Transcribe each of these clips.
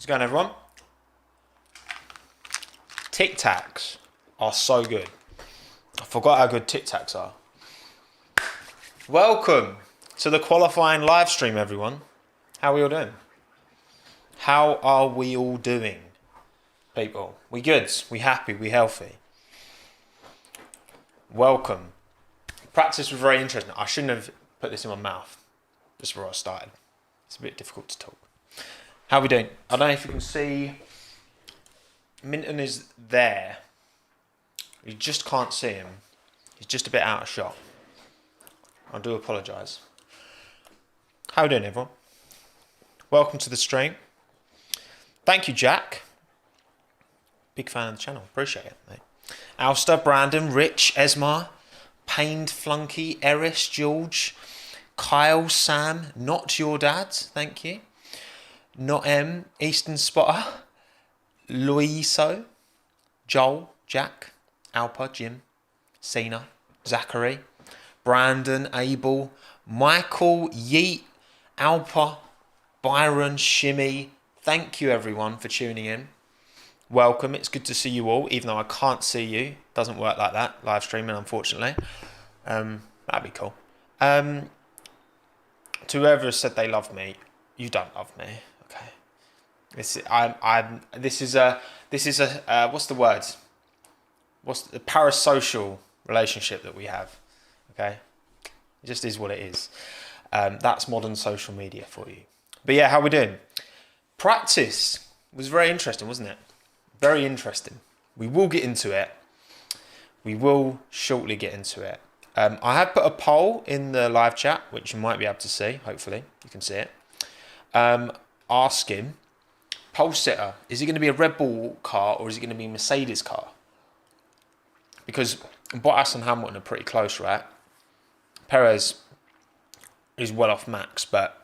How's it going, everyone? Tic Tacs are so good. I forgot how good Tic Tacs are. Welcome to the qualifying live stream, everyone. How are we all doing? How are we all doing, people? We good? We happy? We healthy? Welcome. Practice was very interesting. I shouldn't have put this in my mouth just before I started. It's a bit difficult to talk. How are we doing? I don't know if you can see. Minton is there. You just can't see him. He's just a bit out of shot. I do apologise. How are we doing, everyone? Welcome to the stream. Thank you, Jack. Big fan of the channel. Appreciate it, mate. Alster, Brandon, Rich, Esmar, Pained Flunky, Eris, George, Kyle, Sam, Not Your Dad, thank you. Not M, Eastern Spotter, Luiso, Joel, Jack, Alpa, Jim, Cena, Zachary, Brandon, Abel, Michael, Yeet, Alpa, Byron, Shimmy. Thank you, everyone, for tuning in. Welcome. It's good to see you all, even though I can't see you. Doesn't work like that, live streaming, unfortunately. That'd be cool. To whoever has said they love me, you don't love me. Okay. This is a what's the word? What's the parasocial relationship that we have? Okay. It just is what it is. That's modern social media for you. But yeah, how we doing? Practice was very interesting, wasn't it? Very interesting. We will get into it. We will shortly get into it. I have put a poll in the live chat, which you might be able to see. Hopefully, you can see it. Asking, pole sitter, is it going to be a Red Bull car or is it going to be a Mercedes car? Because Bottas and Hamilton are pretty close, right? Perez is well off Max, but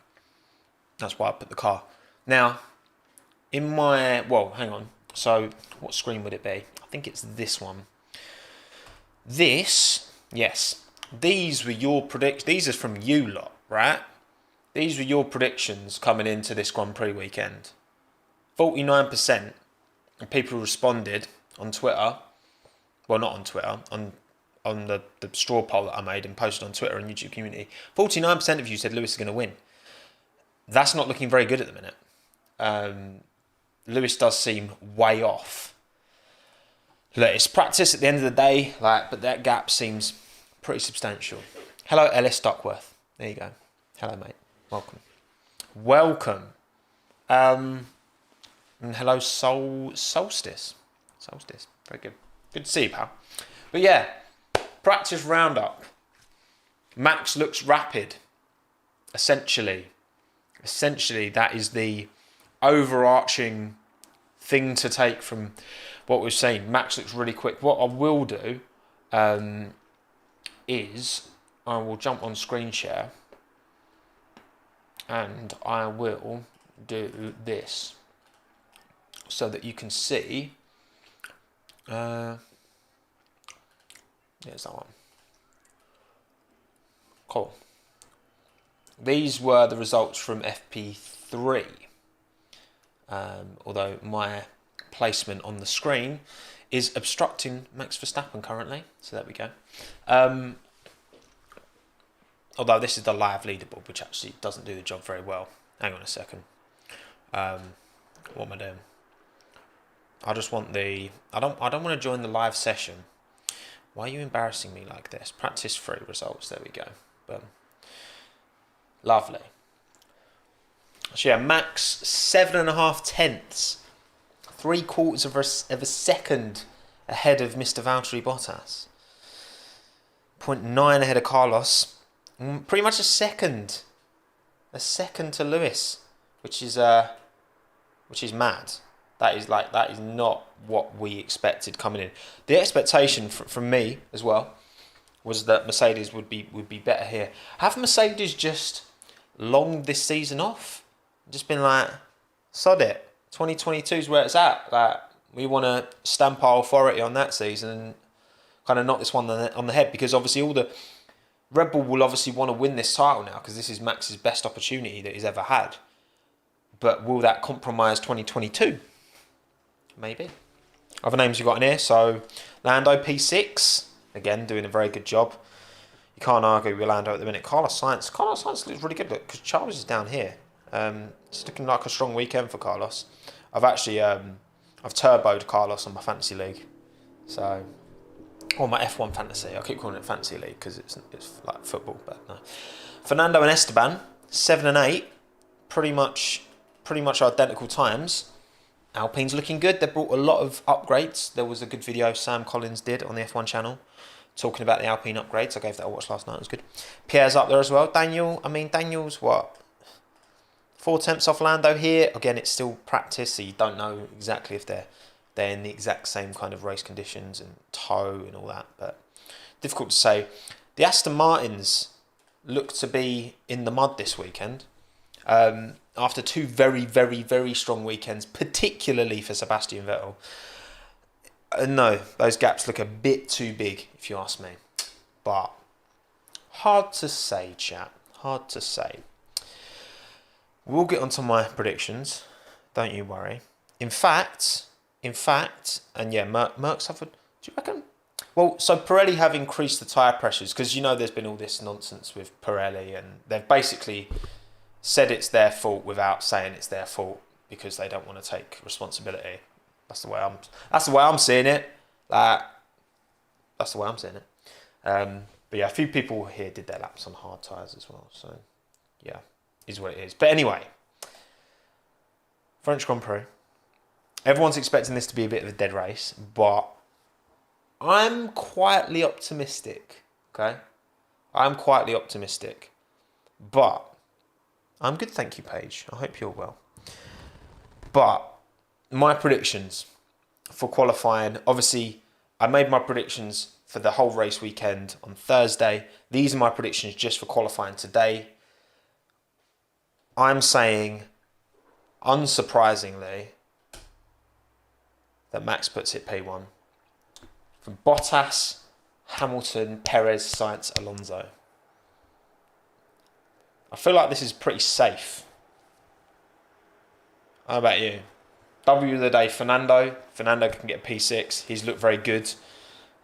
that's why I put the car. Now, in my, well, hang on. So, what screen would it be? I think it's this one. This, yes. These were your predictions. These are from you lot, right? These were your predictions coming into this Grand Prix weekend. 49% of people responded on Twitter. Well, not on Twitter. On the straw poll that I made and posted on Twitter and YouTube community. 49% of you said Lewis is going to win. That's not looking very good at the minute. Lewis does seem way off. Look, it's practice at the end of the day, but that gap seems pretty substantial. Hello, Ellis Duckworth. There you go. Hello, mate. Welcome. Welcome. And hello, Solstice. Solstice. Very good. Good to see you, pal. But yeah, practice roundup. Max looks rapid. Essentially, that is the overarching thing to take from what we're saying. Max looks really quick. What I will do is I will jump on screen share and I will do this so that you can see. There's that one. Cool. These were the results from FP3. Although my placement on the screen is obstructing Max Verstappen currently. So there we go. Although this is the live leaderboard, which actually doesn't do the job very well. Hang on a second. What am I doing? I just want the... I don't want to join the live session. Why are you embarrassing me like this? Practice 3 results. There we go. Boom. Lovely. So yeah, Max 7.5 tenths, 3/4 of a second ahead of Mr. Valtteri Bottas. 0.9 ahead of Carlos. Pretty much a second to Lewis, which is mad. That is not what we expected coming in. The expectation from me as well was that Mercedes would be better here. Have Mercedes just longed this season off? Just been like, sod it. 2022 is where it's at. Like, we want to stamp our authority on that season and kind of knock this one on the head, because obviously all the Red Bull will obviously want to win this title now, because this is Max's best opportunity that he's ever had. But will that compromise 2022? Maybe. Other names you've got in here, so Lando P6, again, doing a very good job. You can't argue with Lando at the minute. Carlos Sainz looks really good, look, because Charles is down here. It's looking like a strong weekend for Carlos. I've actually, I've turboed Carlos on my fantasy league. So, or my F1 fantasy. I keep calling it fantasy league because it's like football, but no. Fernando and Esteban, 7 and 8, pretty much identical times. Alpine's looking good. They brought a lot of upgrades. There was a good video Sam Collins did on the F1 channel talking about the Alpine upgrades. I gave that a watch last night. It was good. Pierre's up there as well. Daniel's what? 4/10 off Lando here. Again, it's still practice, so you don't know exactly if they're in the exact same kind of race conditions and tow and all that. But difficult to say. The Aston Martins look to be in the mud this weekend. After 2 very, very, very strong weekends, particularly for Sebastian Vettel. No, those gaps look a bit too big, if you ask me. But hard to say, chat. Hard to say. We'll get onto my predictions. Don't you worry. In fact, and yeah, Merck suffered. Do you reckon? Well, so Pirelli have increased the tyre pressures because you know there's been all this nonsense with Pirelli, and they've basically said it's their fault without saying it's their fault because they don't want to take responsibility. That's the way I'm seeing it. That's the way I'm seeing it. But yeah, a few people here did their laps on hard tyres as well. So yeah, is what it is. But anyway, French Grand Prix. Everyone's expecting this to be a bit of a dead race, but I'm quietly optimistic. Okay, I'm quietly optimistic, but I'm good, thank you, Paige. I hope you're well. But my predictions for qualifying, obviously, I made my predictions for the whole race weekend on Thursday. These are my predictions just for qualifying today. I'm saying, unsurprisingly, that Max puts it P1. For Bottas, Hamilton, Perez, Sainz, Alonso. I feel like this is pretty safe. How about you? W of the day, Fernando. Fernando can get a P6. He's looked very good.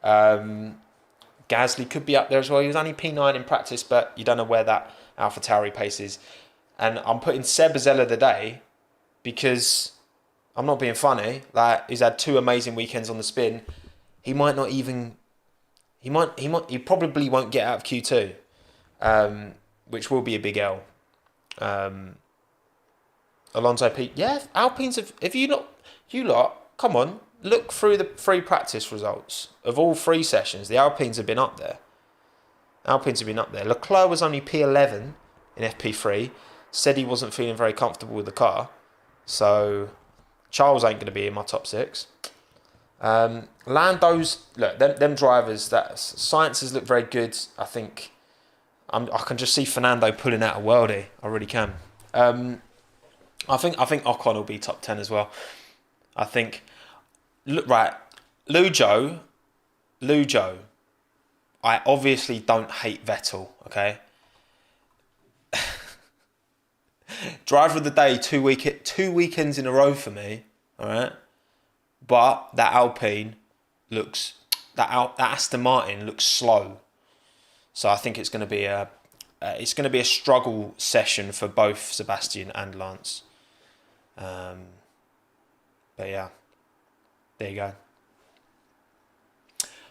Gasly could be up there as well. He was only P9 in practice, but you don't know where that AlphaTauri pace is. And I'm putting Seb as L of the day because I'm not being funny. Like, he's had 2 amazing weekends on the spin. He might not even. He probably won't get out of Q2. Which will be a big L. Alonso P. Yeah, Alpines have. If you lot, come on, look through the free practice results of all 3 sessions. The Alpines have been up there. Leclerc was only P11 in FP3. Said he wasn't feeling very comfortable with the car. So Charles ain't going to be in my top 6. Lando's, look, them drivers, Science has looked very good. I think. I can just see Fernando pulling out a worldie. I really can. I think Ocon will be top 10 as well. I think. Look, right, Lujo. I obviously don't hate Vettel. Okay. Driver of the day 2 weekends in a row for me. All right, but that Alpine looks that Aston Martin looks slow. So I think it's going to be a struggle session for both Sebastian and Lance. But yeah, there you go.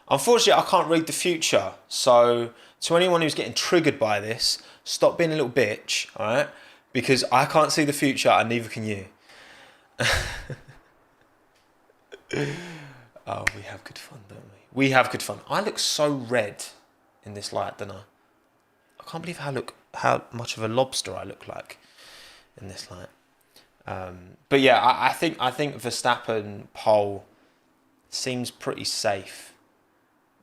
Unfortunately, I can't read the future. So to anyone who's getting triggered by this, stop being a little bitch, all right? Because I can't see the future and neither can you. Oh, we have good fun, don't we? We have good fun. I look so red in this light, don't I? I can't believe how much of a lobster I look like in this light. But yeah, I think Verstappen pole seems pretty safe.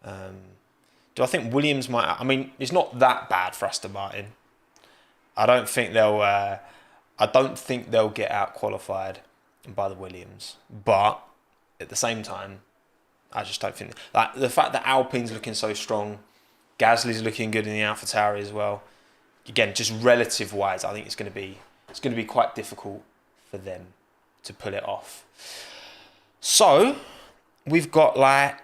Do I think Williams might? I mean, it's not that bad for Aston Martin. I don't think they'll get out qualified by the Williams, but at the same time, I just don't think like the fact that Alpine's looking so strong, Gasly's looking good in the AlphaTauri as well. Again, just relative wise, I think it's going to be quite difficult for them to pull it off. So we've got how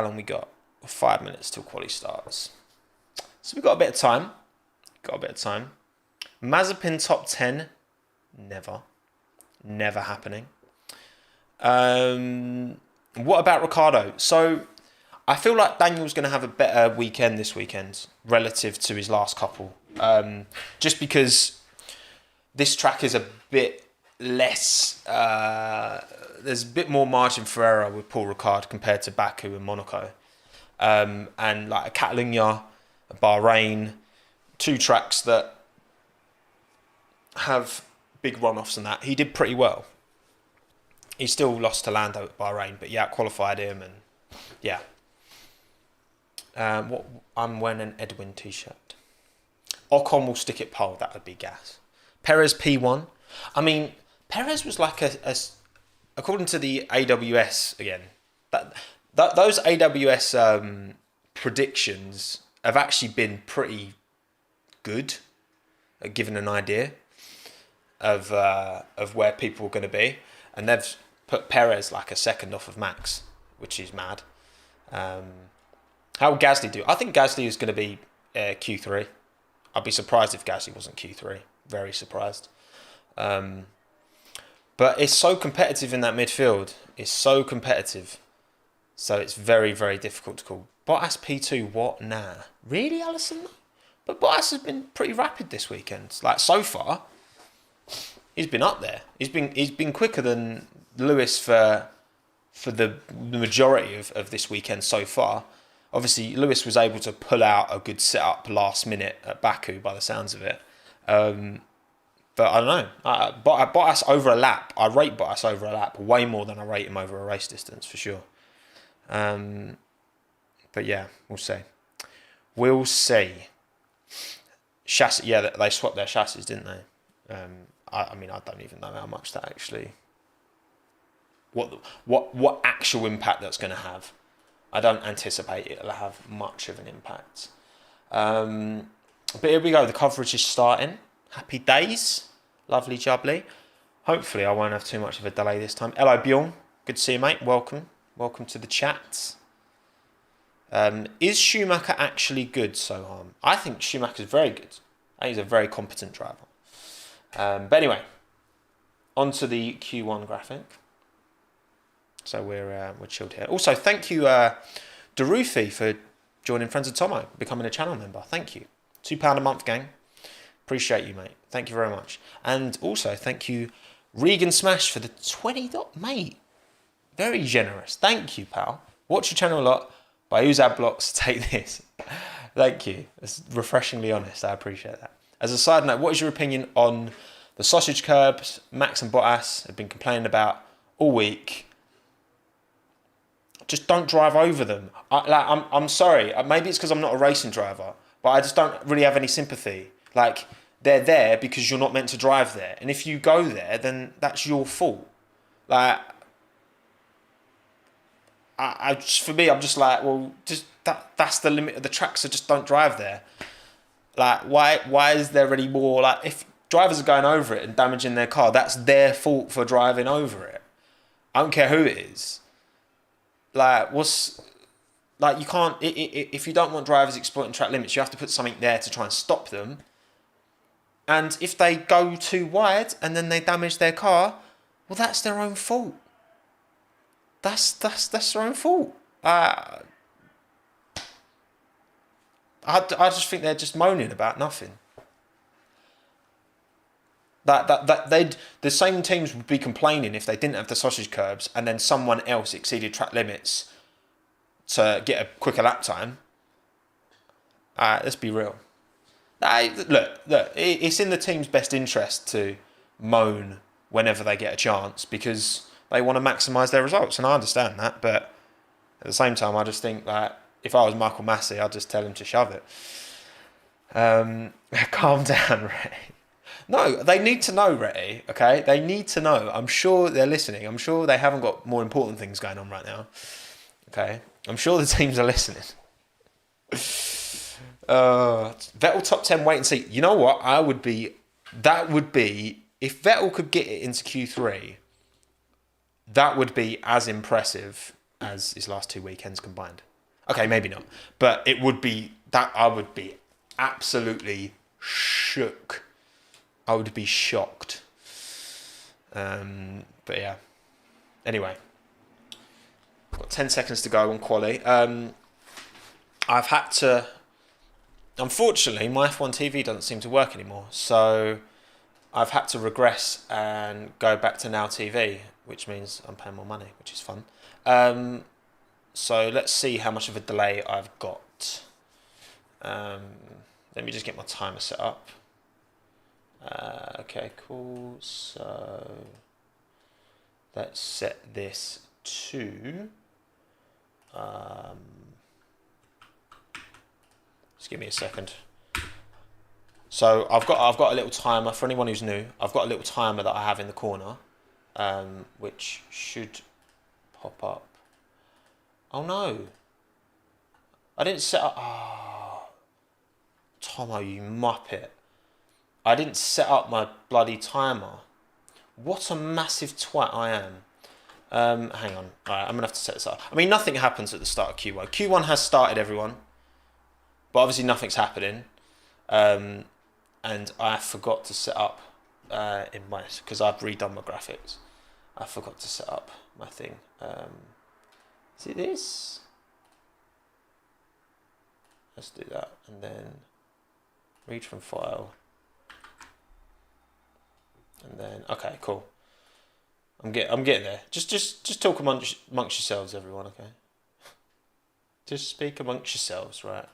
long we got? 5 minutes till quali starts. So we've got a bit of time. Mazepin top 10, never happening. What about Ricciardo? So I feel like Daniel's going to have a better weekend this weekend relative to his last couple. Just because this track is a bit less, there's a bit more margin for error with Paul Ricard compared to Baku and Monaco. And like Catalonia, Bahrain, 2 tracks that have big runoffs and that. He did pretty well. He still lost to Lando at Bahrain, but yeah, qualified him and yeah. I'm wearing an Edwin t-shirt. Ocon will stick it pole, that would be gas. Perez P1. I mean, Perez was like a according to the AWS again, those AWS predictions have actually been pretty good at giving an idea of where people are going to be, and they've put Perez like a second off of Max, which is mad. How will Gasly do? I think Gasly is going to be Q3. I'd be surprised if Gasly wasn't Q3. Very surprised. But it's so competitive in that midfield. It's so competitive. So it's very, very difficult to call. Bottas P2, what? Nah. Really, Allison? But Bottas has been pretty rapid this weekend. Like, so far, he's been up there. He's been quicker than Lewis for the majority of this weekend so far. Obviously, Lewis was able to pull out a good setup last minute at Baku by the sounds of it. But I don't know. Bottas over a lap. I rate Bottas over a lap way more than I rate him over a race distance, for sure. But yeah, we'll see. We'll see. Chassis, yeah, they swapped their chassis, didn't they? I mean, I don't even know how much that actually... What actual impact that's going to have. I don't anticipate it'll have much of an impact. But here we go. The coverage is starting. Happy days. Lovely jubbly. Hopefully I won't have too much of a delay this time. Hello, Bjorn. Good to see you, mate. Welcome. Welcome to the chat. Is Schumacher actually good, Soham? I think Schumacher's very good. I think he's a very competent driver. But anyway, on to the Q1 graphic. So we're chilled here. Also, thank you, Darufi, for joining Friends of Tommo, becoming a channel member. Thank you. £2 a month, gang. Appreciate you, mate. Thank you very much. And also, thank you, Regan Smash, for the 20... Mate, very generous. Thank you, pal. Watch your channel a lot. But I use ad blocks to take this. Thank you. It's refreshingly honest. I appreciate that. As a side note, what is your opinion on the sausage curbs Max and Bottas have been complaining about all week? Just don't drive over them. I'm sorry. Maybe it's because I'm not a racing driver, but I just don't really have any sympathy. Like, they're there because you're not meant to drive there. And if you go there, then that's your fault. Like, for me, I'm just like, well, just that's the limit of the track, so just don't drive there. Like, why is there any more? Like, if drivers are going over it and damaging their car, that's their fault for driving over it. I don't care who it is. Like, you can't, if you don't want drivers exploiting track limits, you have to put something there to try and stop them. And if they go too wide and then they damage their car, well, that's their own fault. That's their own fault. I just think they're just moaning about nothing. The same teams would be complaining if they didn't have the sausage curbs and then someone else exceeded track limits to get a quicker lap time. Let's be real. Look, it's in the team's best interest to moan whenever they get a chance because they want to maximise their results, and I understand that, but at the same time, I just think that if I was Michael Massey, I'd just tell him to shove it. Calm down, Ray. No, they need to know, Ray, okay? They need to know. I'm sure they're listening. I'm sure they haven't got more important things going on right now. Okay? I'm sure the teams are listening. Vettel top 10, wait and see. You know what? That would be if Vettel could get it into Q3, that would be as impressive as his last 2 weekends combined. Okay, maybe not, but it would be that. I would be absolutely shook. I would be shocked. But yeah. Anyway, got 10 seconds to go on quali. I've had to. Unfortunately, my F1 TV doesn't seem to work anymore, so I've had to regress and go back to Now TV, which means I'm paying more money, which is fun. So let's see how much of a delay I've got. Let me just get my timer set up. Okay, cool. So let's set this to. Just give me a second. So I've got a little timer for anyone who's new. I've got a little timer that I have in the corner, which should pop up. Oh no! I didn't set up. Oh, Tommo, you muppet! I didn't set up my bloody timer. What a massive twat I am. Hang on. Alright, I'm gonna have to set this up. I mean, nothing happens at the start of Q1. Q1 has started, everyone, but obviously nothing's happening. And I forgot to set up in my, because I've redone my graphics. I forgot to set up my thing. Is it this? Let's do that, and then read from file, and then okay, cool. I'm getting there. Just talk amongst yourselves, everyone. Okay. Just speak amongst yourselves, right?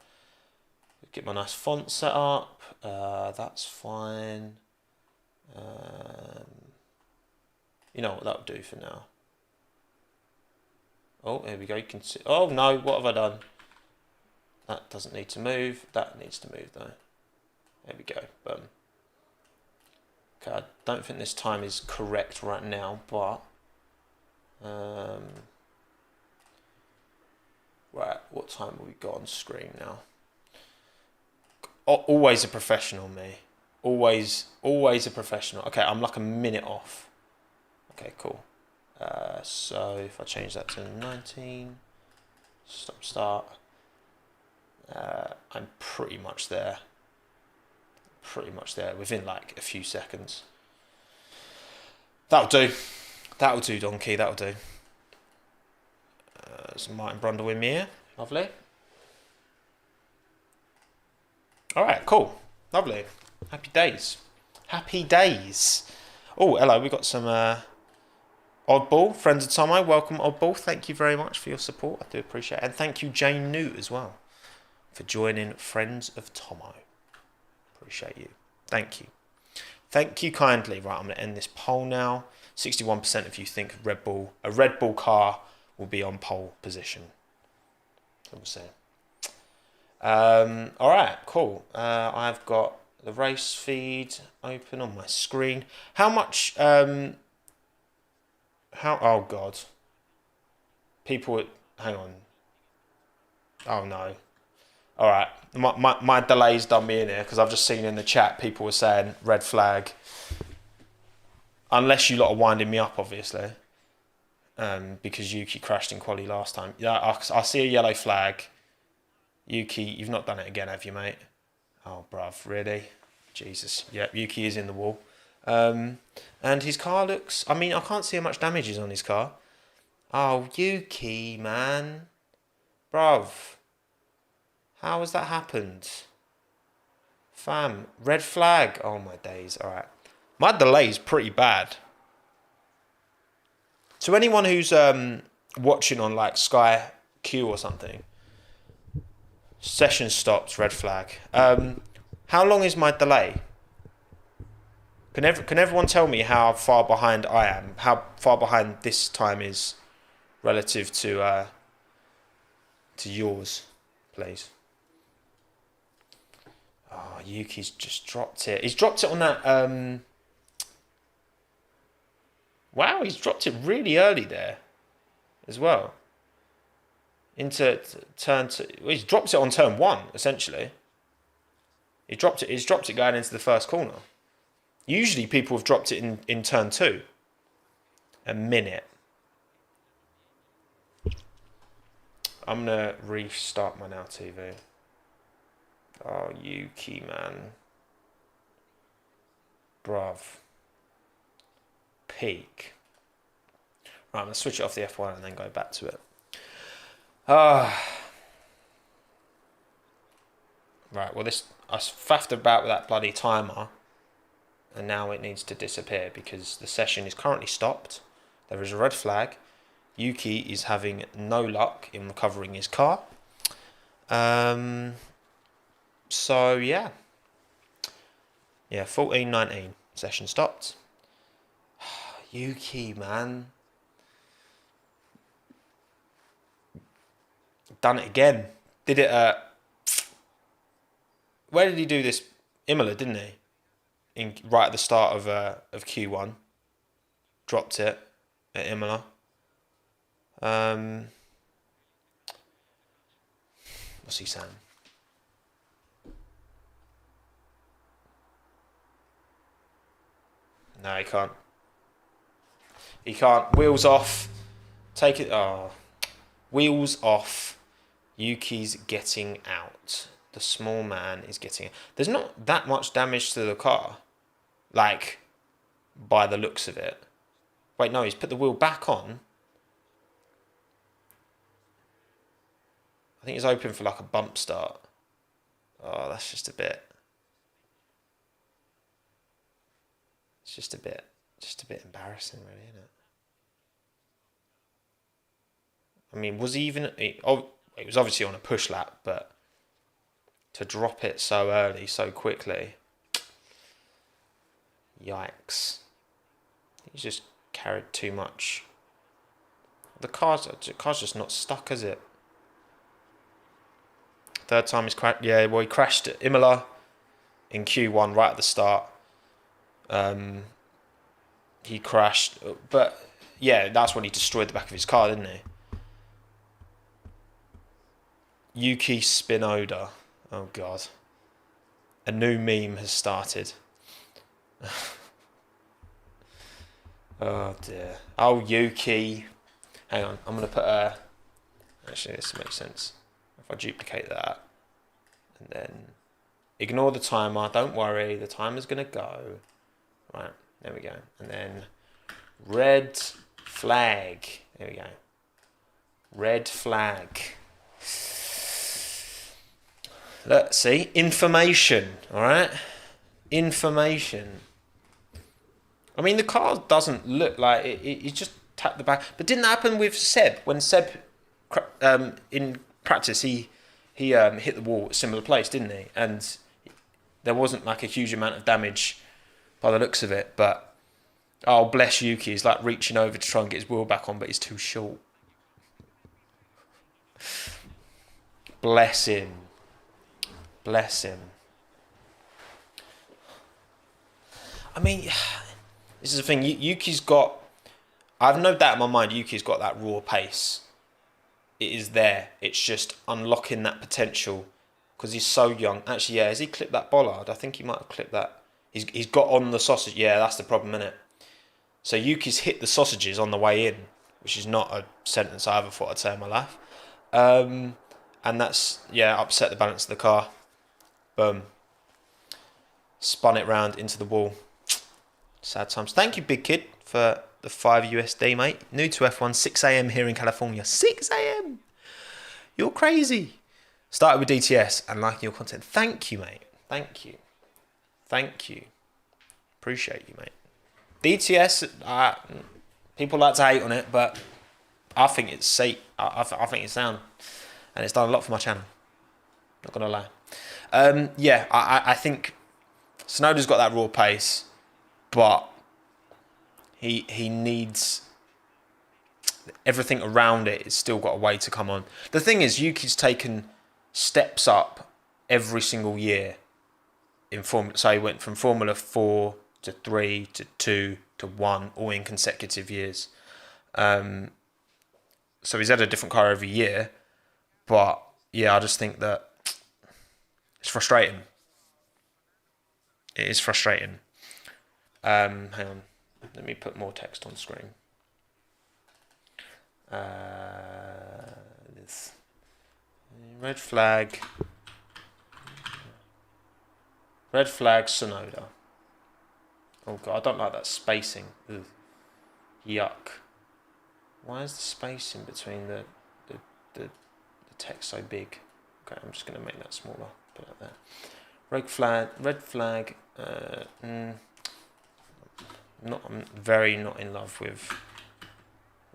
Get my nice font set up. That's fine. You know what that'll do for now. Oh, here we go. You can see. Oh no, what have I done? That doesn't need to move. That needs to move though. There we go. Boom. Okay, I don't think this time is correct right now, but right, what time have we got on screen now? Always a professional, me. Always a professional. Okay, I'm like a minute off. Okay, cool. So if I change that to 19, start. I'm pretty much there. Within like a few seconds. That'll do, donkey. That'll do. Some Martin Brundle in me here. Lovely. All right, cool. Lovely. Happy days. Oh, hello. We've got some Oddball, friends of Tommo. Welcome, Oddball. Thank you very much for your support. I do appreciate it. And thank you, Jane Newt, as well, for joining Friends of Tommo. Appreciate you. Thank you. Thank you kindly. Right, I'm going to end this poll now. 61% of you think a Red Bull car will be on pole position. We'll see. All right, cool. I've got the race feed open on my screen. How much? Oh God. People. Hang on. Oh no. All right, my delay's done me in here because I've just seen in the chat people were saying red flag. Unless you lot are winding me up, obviously, because Yuki crashed in quali last time. Yeah, I see a yellow flag. Yuki, you've not done it again, have you, mate? Oh, bruv, really? Jesus. Yep, Yuki is in the wall. And his car looks... I mean, I can't see how much damage is on his car. Oh, Yuki, man. Bruv. How has that happened? Fam, red flag. Oh, my days. All right. My delay's pretty bad. To anyone who's watching on, like, Sky Q or something... Session stopped, red flag. How long is my delay? Can everyone tell me how far behind I am? How far behind this time is relative to yours, please? Oh, Yuki's just dropped it. He's dropped it on that... Wow, he's dropped it really early there as well. Into turn two. Well, he's dropped it on turn one, essentially. He's dropped it going into the first corner. Usually people have dropped it in turn 2. A minute. I'm going to restart my Now TV. Oh, Yuki, man. Bruv. Peak. Right, I'm going to switch it off the F1 and then go back to it. Right, well, I faffed about with that bloody timer, and now it needs to disappear because the session is currently stopped. There is a red flag. Yuki is having no luck in recovering his car. So, yeah. Yeah, 14:19. Session stopped. Yuki, man. Done it again. Did it where did he do this? Imola, didn't he? Right at the start of Q1. Dropped it at Imola. What's he saying? No, he can't. He can't. Wheels off. Take it. Oh. Wheels off. Yuki's getting out. The small man is getting out. There's not that much damage to the car. Like, by the looks of it. Wait, no, he's put the wheel back on. I think he's open for like a bump start. Oh, that's just a bit. It's just a bit embarrassing, really, isn't it? I mean, was he even... It was obviously on a push lap, but to drop it so early, so quickly... Yikes. He's just carried too much. The car's just not stuck, is it? Third time he's crashed. Yeah, well, he crashed at Imola in Q1 right at the start. He crashed, but yeah, that's when he destroyed the back of his car, didn't he? Yuki Spinoda. Oh god. A new meme has started. Oh dear. Oh, Yuki. Hang on, I'm going to put a... Actually, this makes sense. If I duplicate that, and then ignore the timer, don't worry, the timer's going to go. Right, there we go. And then red flag. There we go. Red flag. Let's see. Information, all right? Information. I mean, the car doesn't look like it. It just tapped the back. But didn't that happen with Seb? When Seb, in practice, he hit the wall at a similar place, didn't he? And there wasn't like a huge amount of damage by the looks of it. But, oh, bless Yuki. He's like reaching over to try and get his wheel back on, but he's too short. Bless him. Bless him. I mean, this is the thing. Yuki's got... I've no doubt in my mind Yuki's got that raw pace. It is there. It's just unlocking that potential because he's so young. Actually, yeah, has he clipped that bollard? I think he might have clipped that. He's got on the sausage. Yeah, that's the problem, isn't it? So Yuki's hit the sausages on the way in, which is not a sentence I ever thought I'd say in my life. And that's, yeah, upset the balance of the car. Boom. Spun it round into the wall. Sad times. Thank you, big kid, for the $5 mate. New to F1, 6 a.m. here in California. 6 a.m. You're crazy. Started with DTS and liking your content. Thank you, mate. Thank you. Thank you. Appreciate you, mate. DTS, people like to hate on it, but I think it's safe. I think it's sound. And it's done a lot for my channel. Not going to lie. Yeah, I think Tsunoda's got that raw pace, but he needs everything around it. It's still got a way to come on. The thing is, Yuki's taken steps up every single year in Formula. So he went from Formula 4 to 3 to 2 to 1, all in consecutive years. So he's had a different car every year, but yeah, I just think that it's frustrating. It is frustrating. Hang on, let me put more text on screen. This red flag Sonoda. Oh god, I don't like that spacing. Ugh. Yuck. Why is the spacing between the text so big? Okay, I'm just going to make that smaller. Put it there. Red flag. I'm very not in love with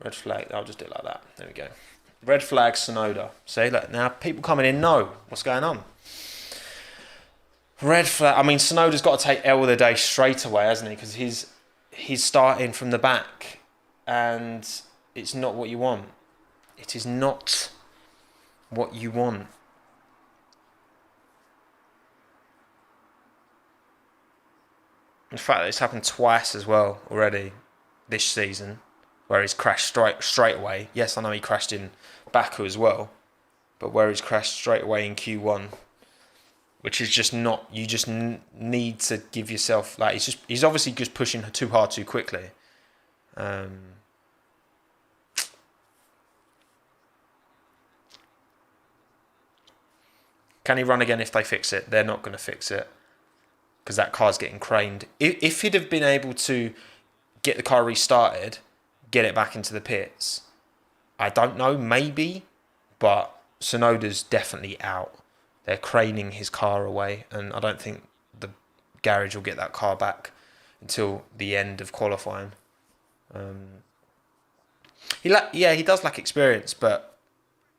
red flag. I'll just do it like that. There we go. Red flag Sonoda. See, look, now people coming in know what's going on. Red flag. I mean, Sonoda's got to take L of the day straight away, hasn't he? Because he's starting from the back, and it's not what you want. It is not what you want. In fact, it's happened twice as well already this season, where he's crashed straight away. Yes, I know he crashed in Baku as well, but where he's crashed straight away in Q1, which is just not. You just need to give yourself like he's obviously just pushing too hard too quickly. Can he run again if they fix it? They're not going to fix it, because that car's getting craned. If he'd have been able to get the car restarted, get it back into the pits, I don't know, maybe, but Sonoda's definitely out. They're craning his car away, and I don't think the garage will get that car back until the end of qualifying. He does lack experience, but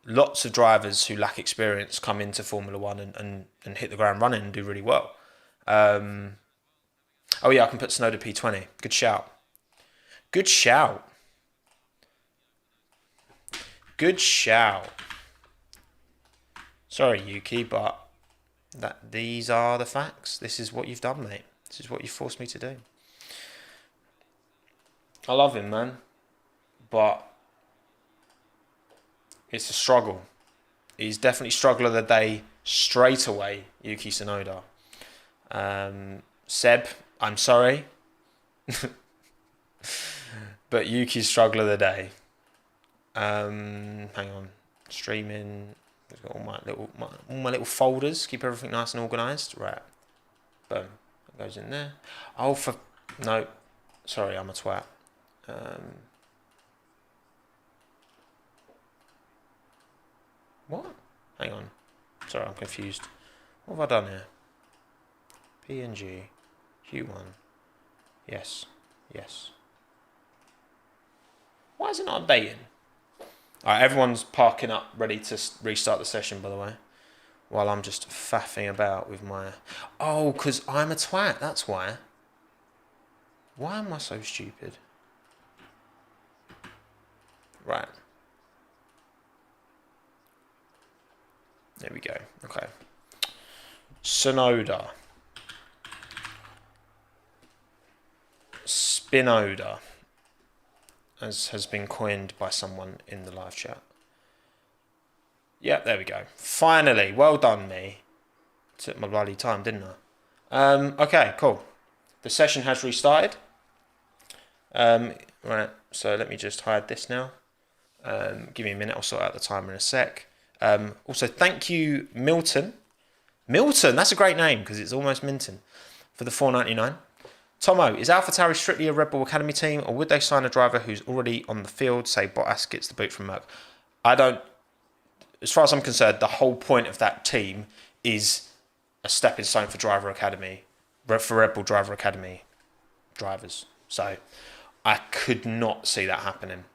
lots of drivers who lack experience come into Formula One and hit the ground running and do really well. Oh yeah, I can put Sonoda P20. Good shout. Good shout. Good shout. Sorry, Yuki, but these are the facts. This is what you've done, mate. This is what you forced me to do. I love him, man, but it's a struggle. He's definitely struggle of the day straight away, Yuki Tsunoda. Seb, I'm sorry, but Yuki's struggle of the day. Hang on, streaming. I've got all my little folders. Keep everything nice and organised. Right, boom. That goes in there. Oh, no, sorry, I'm a twat. What? Hang on. Sorry, I'm confused. What have I done here? PNG, Q1. Yes. Why is it not updating? Alright, everyone's parking up, ready to restart the session, by the way. While I'm just faffing about with my... Oh, because I'm a twat, that's why. Why am I so stupid? Right. There we go. Okay. Sonoda. Spinoda, as has been coined by someone in the live chat. Yeah, there we go. Finally, well done, me. Took my bloody time, didn't I? Okay, cool. The session has restarted. Right, so let me just hide this now. Give me a minute, I'll sort out the timer in a sec. Also, thank you, Milton. Milton, that's a great name because it's almost Minton, for the $4.99. Tommo, is AlphaTauri strictly a Red Bull Academy team, or would they sign a driver who's already on the field, say Bottas gets the boot from Merck? I don't, as far as I'm concerned, the whole point of that team is a stepping stone for Driver Academy, for Red Bull Driver Academy drivers. So I could not see that happening.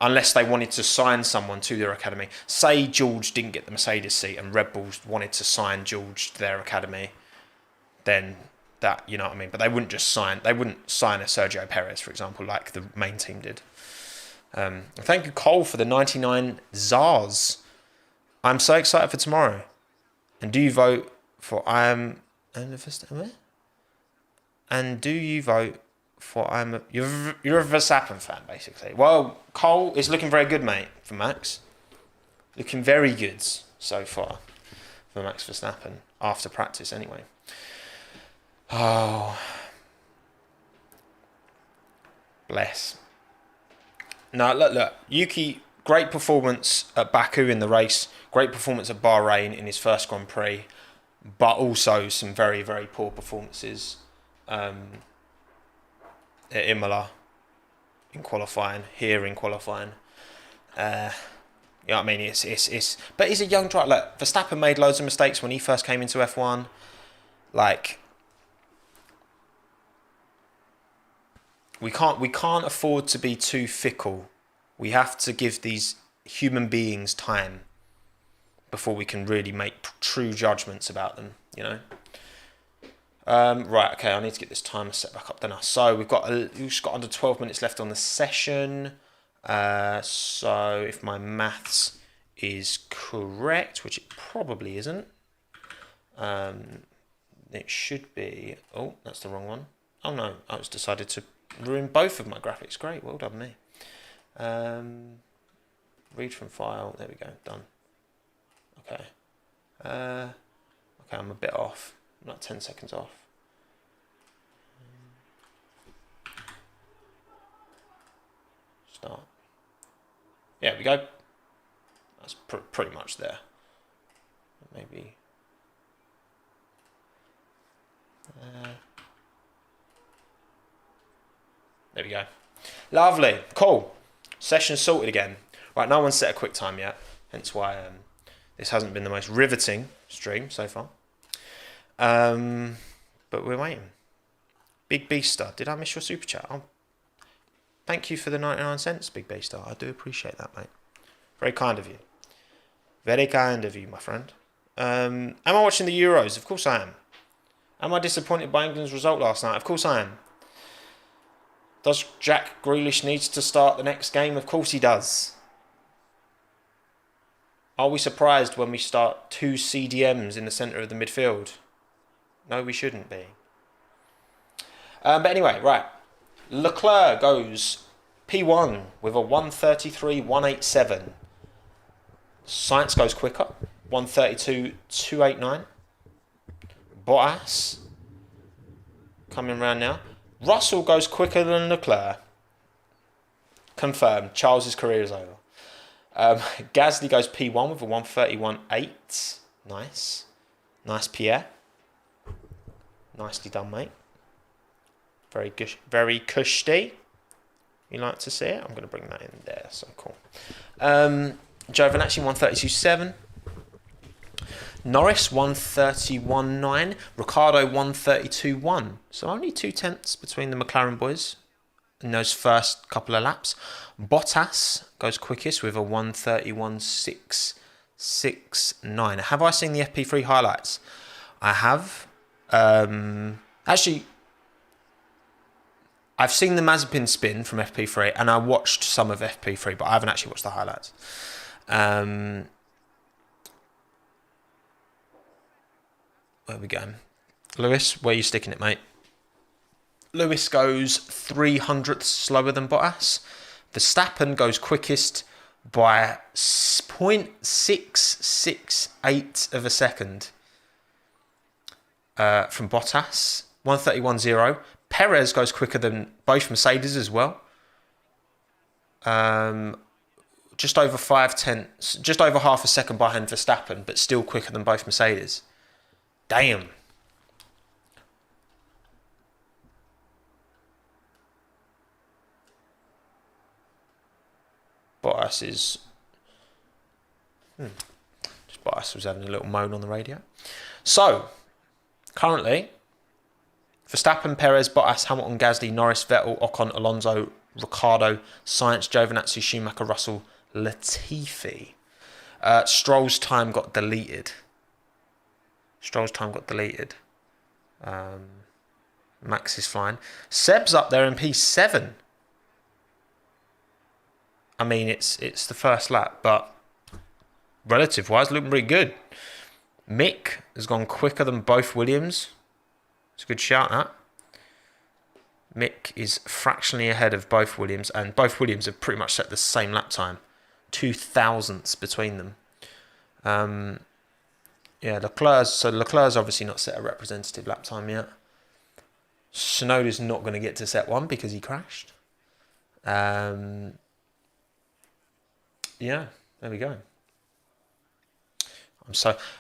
Unless they wanted to sign someone to their academy. Say George didn't get the Mercedes seat and Red Bull wanted to sign George to their academy, then that, you know what I mean? But they wouldn't sign a Sergio Perez, for example, like the main team did. Thank you, Cole, for the 99 ZARs. I'm so excited for tomorrow. And do you vote for And do you vote for you're a Verstappen fan, basically. Well, Cole is looking very good, mate, for Max. Looking very good so far for Max Verstappen, after practice anyway. Oh, Bless. Now, look. Yuki, great performance at Baku in the race. Great performance at Bahrain in his first Grand Prix. But also some very, very poor performances at Imola in qualifying, here in qualifying. You know what I mean? It's but he's a young driver. Look, Verstappen made loads of mistakes when he first came into F1. Like, we can't afford to be too fickle. We have to give these human beings time before we can really make true judgments about them, you know. Right, okay, I need to get this timer set back up, don't I? So we've just got under 12 minutes left on the session. So if my maths is correct, which it probably isn't, it should be. Oh, that's the wrong one. Oh no, I was decided to ruin both of my graphics. Great, well done me. Read from file. There we go. Done. Okay. Okay, I'm a bit off. I'm like 10 seconds off. Start. Yeah, there we go. That's pretty much there. Maybe. There we go. Lovely. Cool. Session sorted again. Right, no one's set a quick time yet. Hence why this hasn't been the most riveting stream so far. But we're waiting. Big B Star. Did I miss your super chat? Oh, thank you for the 99 cents, Big B Star. I do appreciate that, mate. Very kind of you. Very kind of you, my friend. Am I watching the Euros? Of course I am. Am I disappointed by England's result last night? Of course I am. Does Jack Grealish need to start the next game? Of course he does. Are we surprised when we start 2 CDMs in the centre of the midfield? No, we shouldn't be. But anyway, right. Leclerc goes P1 with a 1:33.187. Sainz goes quicker, 1:32.289. Bottas coming round now. Russell goes quicker than Leclerc. Confirmed. Charles's career is over. Gasly goes P1 with a 1:31.8. Nice. Nice, Pierre. Nicely done, mate. Very good. Very cushy. You like to see it? I'm going to bring that in there. So cool. Giovinazzi 1:32.7. Norris 1:31.9. Ricciardo 1:32.1. So only 2/10 between the McLaren boys in those first couple of laps. Bottas goes quickest with a 1:31.669. Have I seen the FP3 highlights? I have. Actually, I've seen the Mazepin spin from FP3 and I watched some of FP3, but I haven't actually watched the highlights. Where we going? Lewis, where are you sticking it, mate? Lewis goes 300ths slower than Bottas. Verstappen goes quickest by 0.668 of a second from Bottas. 1:31.0. Perez goes quicker than both Mercedes as well. Just over 0.5, just over half a second behind Verstappen, but still quicker than both Mercedes. Damn. Bottas is... Just Bottas was having a little moan on the radio. So, currently, Verstappen, Perez, Bottas, Hamilton, Gasly, Norris, Vettel, Ocon, Alonso, Ricciardo, Sainz, Giovinazzi, Schumacher, Russell, Latifi. Stroll's time got deleted. Max is flying. Seb's up there in P7. I mean, it's the first lap, but relative-wise, looking pretty good. Mick has gone quicker than both Williams. It's a good shout, that. Mick is fractionally ahead of both Williams, and both Williams have pretty much set the same lap time. 0.002 between them. Yeah, Leclerc's obviously not set a representative lap time yet. Tsunoda's not going to get to set one because he crashed. Yeah, there we go.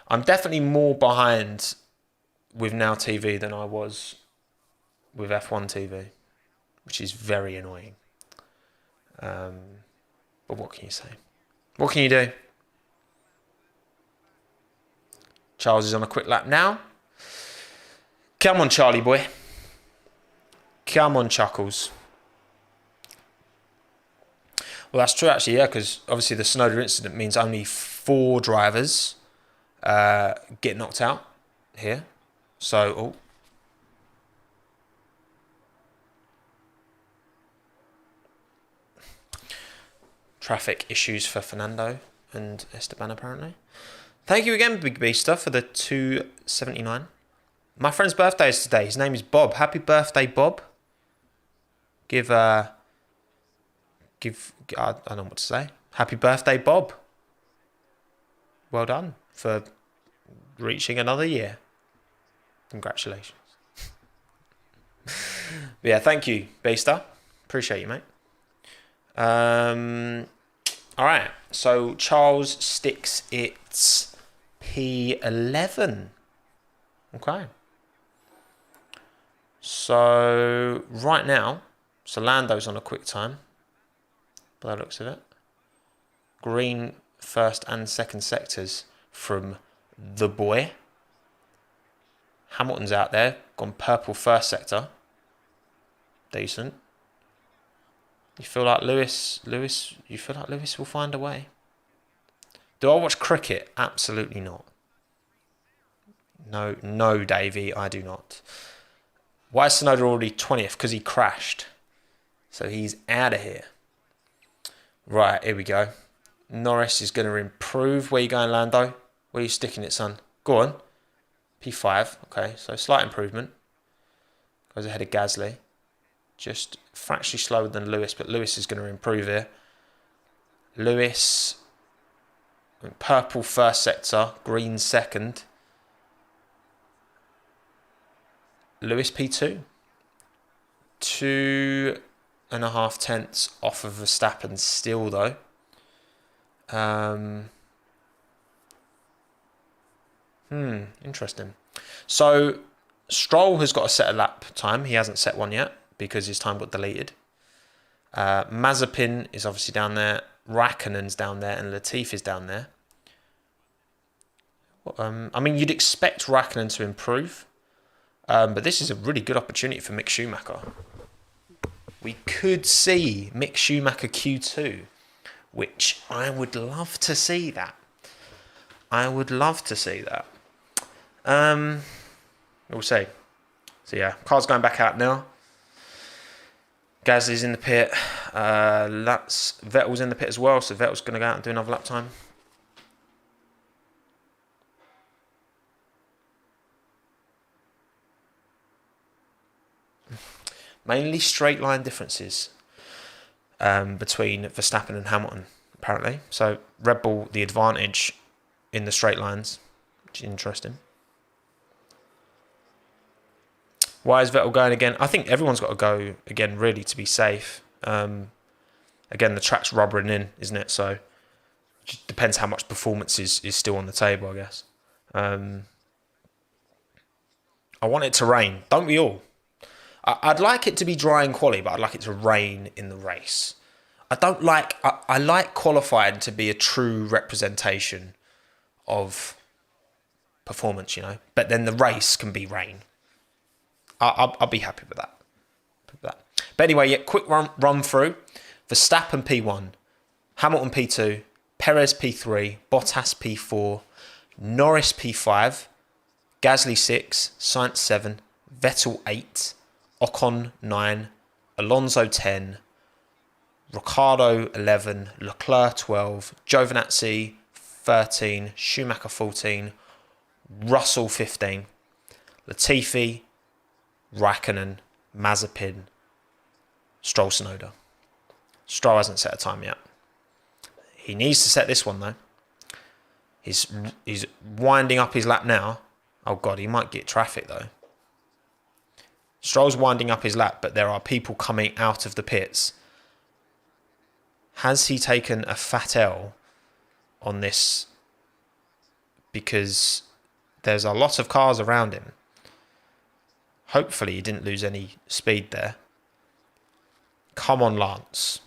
I'm definitely more behind with Now TV than I was with F1 TV, which is very annoying. But what can you say? What can you do? Charles is on a quick lap now. Come on, Charlie boy. Come on, Chuckles. Well, that's true actually, yeah, because obviously the Sonoda incident means only 4 drivers get knocked out here. So, traffic issues for Fernando and Esteban apparently. Thank you again, Big Beaster, for the 279. My friend's birthday is today. His name is Bob. Happy birthday, Bob. I don't know what to say. Happy birthday, Bob. Well done for reaching another year. Congratulations. Yeah, thank you, Beaster. Appreciate you, mate. All right, so Charles sticks its P11. Okay. So right now, so Lando's on a quick time, by the looks of it. Green first and second sectors from the boy. Hamilton's out there, gone purple first sector. Decent. You feel like Lewis will find a way? Do I watch cricket? Absolutely not. No, Davey, I do not. Why is Sonoda already 20th? Because he crashed. So he's out of here. Right, here we go. Norris is going to improve. Where you going, Lando? Where are you sticking it, son? Go on. P5. Okay, so slight improvement. Goes ahead of Gasly. Just fractionally slower than Lewis, but Lewis is going to improve here. Lewis, purple first sector, green second. Lewis P2. 2.5 tenths off of Verstappen still, though. Interesting. So Stroll has got a set a lap time. He hasn't set one yet because his time got deleted. Mazepin is obviously down there. Raikkonen's down there, and Latifi's down there. I mean, you'd expect Raikkonen to improve, but this is a really good opportunity for Mick Schumacher. We could see Mick Schumacher Q2, which I would love to see that. We'll see. So yeah, car's going back out now. Gasly's in the pit. Vettel's in the pit as well, so Vettel's going to go out and do another lap time. Mainly straight line differences between Verstappen and Hamilton, apparently. So Red Bull, the advantage in the straight lines, which is interesting. Why is Vettel going again? I think everyone's got to go again, really, to be safe. Again, the track's rubbering in, isn't it? So it just depends how much performance is still on the table, I guess. I want it to rain. Don't we all? I'd like it to be dry in quali, but I'd like it to rain in the race. I like qualifying to be a true representation of performance, you know. But then the race can be rain. I'll be happy with that. But anyway, yeah, quick run through. Verstappen P1, Hamilton P2, Perez P3, Bottas P4, Norris P5, Gasly 6, Sainz 7, Vettel 8, Ocon 9, Alonso 10, Ricciardo 11, Leclerc 12, Giovinazzi 13, Schumacher 14, Russell 15, Latifi, Raikkonen, Mazepin, Stroll, Sonoda. Stroll hasn't set a time yet. He needs to set this one though. He's winding up his lap now. Oh God, he might get traffic though. Stroll's winding up his lap, but there are people coming out of the pits has he taken a fat L on this? Because there's a lot of cars around him. Hopefully he didn't lose any speed there. Come on, Lance.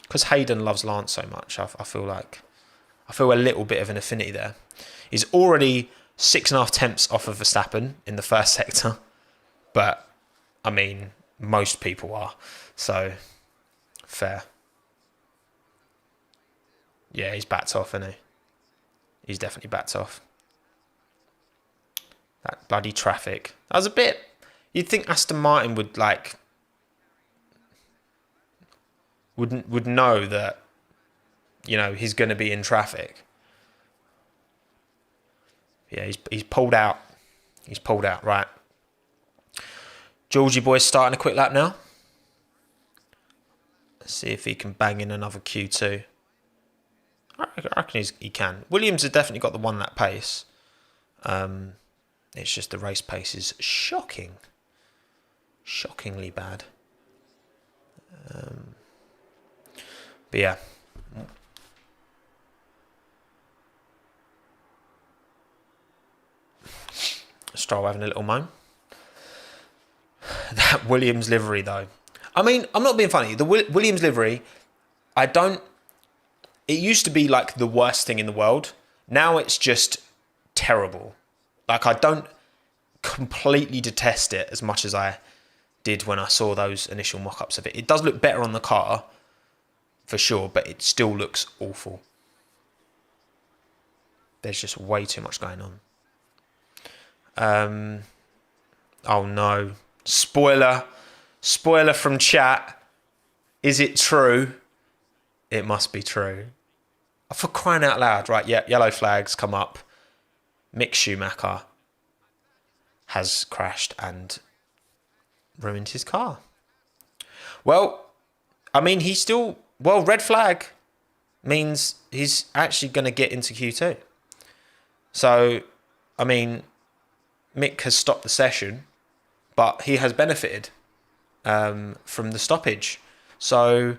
Because Hayden loves Lance so much, I feel a little bit of an affinity there. He's already 6.5 tenths off of Verstappen in the first sector. But, I mean, most people are. So, fair. Yeah, he's backed off, isn't he? He's definitely backed off. That bloody traffic. That was a bit... You'd think Aston Martin would, like... Would know that, you know, he's going to be in traffic. Yeah, he's pulled out. He's pulled out, right. Georgie boy's starting a quick lap now. Let's see if he can bang in another Q2. I reckon he can. Williams has definitely got the 1 lap pace. It's just the race pace is shocking. Shockingly bad. But yeah. Stroll having a little moan. That Williams livery, though. I mean, I'm not being funny. The Williams livery, it used to be like the worst thing in the world. Now it's just terrible. Like, I don't completely detest it as much as I did when I saw those initial mock-ups of it. It does look better on the car, for sure, but it still looks awful. There's just way too much going on. Oh no. Spoiler from chat. Is it true? It must be true. For crying out loud, right? Yeah, yellow flags come up. Mick Schumacher has crashed and ruined his car. Well, I mean, red flag means he's actually going to get into Q2. So, I mean, Mick has stopped the session, but he has benefited from the stoppage. So,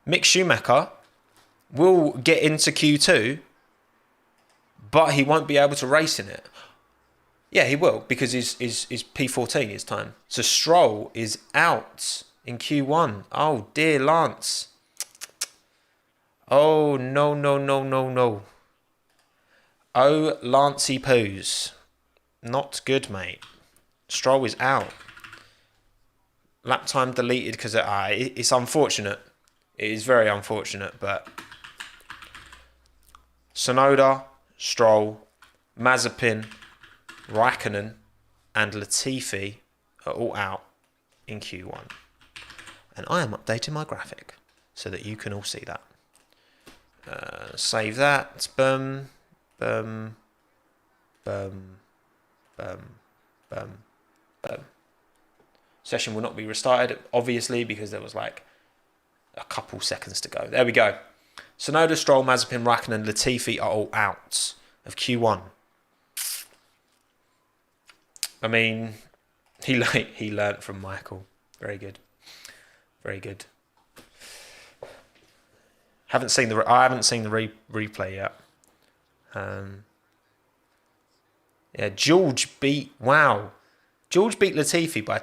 Mick Schumacher will get into Q2, but he won't be able to race in it. Yeah, he will, because his P14 is time. So, Stroll is out in Q1. Oh, dear Lance. Oh, no. Oh, Lancey poos. Not good, mate. Stroll is out. Lap time deleted because it's unfortunate. It is very unfortunate, but... Tsunoda, Stroll, Mazepin, Raikkonen and Latifi are all out in Q1. And I am updating my graphic so that you can all see that. Save that. Boom. Session will not be restarted, obviously, because there was like a couple seconds to go. There we go. Tsunoda, Stroll, Mazepin, Raikkonen and Latifi are all out of Q1. I mean, he learnt from Michael. Very good. Very good. I haven't seen the replay yet. Yeah, George beat Latifi by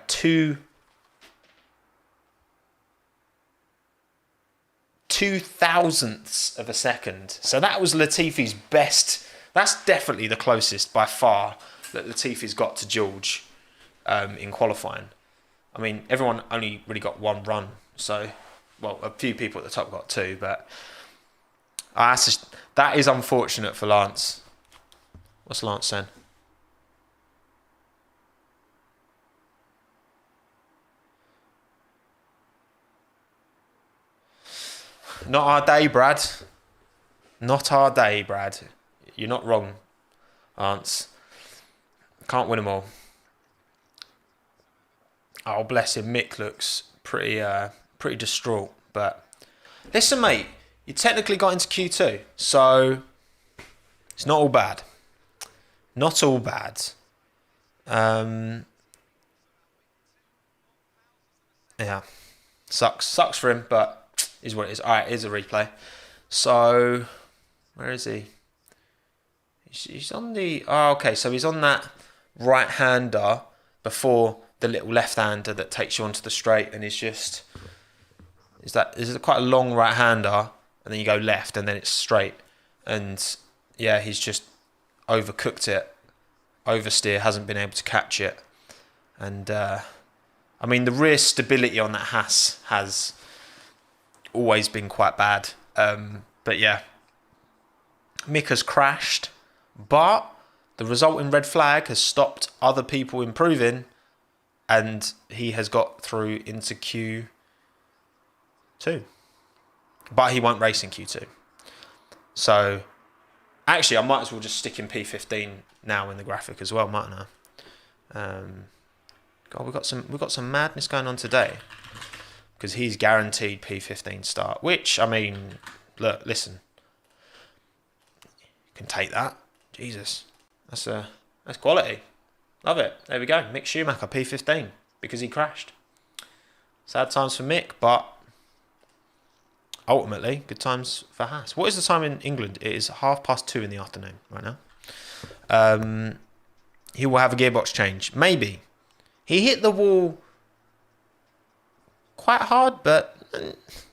2/2000ths of a second. So that was Latifi's best. That's definitely the closest by far that Latifi's got to George in qualifying. I mean, everyone only really got one run. So, well, a few people at the top got two, but that is unfortunate for Lance. What's Lance saying? Not our day, Brad. Not our day, Brad. You're not wrong, Lance. Can't win them all. Oh, bless him. Mick looks pretty distraught. But listen, mate, you technically got into Q2, so it's not all bad. Not all bad. Yeah, sucks for him, but is what it is. All right, here's a replay. So, where is he? He's on the... Oh, okay, so he's on that right-hander before the little left-hander that takes you onto the straight, and he's just... Is it quite a long right-hander, and then you go left, and then it's straight. And, yeah, he's just overcooked it. Oversteer, hasn't been able to catch it. And, I mean, the rear stability on that has always been quite bad. But, yeah. Mick has crashed, but the resulting red flag has stopped other people improving, and he has got through into Q2. But he won't race in Q2. So, actually, I might as well just stick in P15 now in the graphic as well, mightn't I? God, we've got some madness going on today, because he's guaranteed P15 start. Which, I mean, look, listen, you can take that. Jesus, that's quality. Love it. There we go. Mick Schumacher P15 because he crashed. Sad times for Mick, but ultimately good times for Haas. What is the time in England? It is 2:30 in the afternoon right now. He will have a gearbox change. Maybe. He hit the wall quite hard, but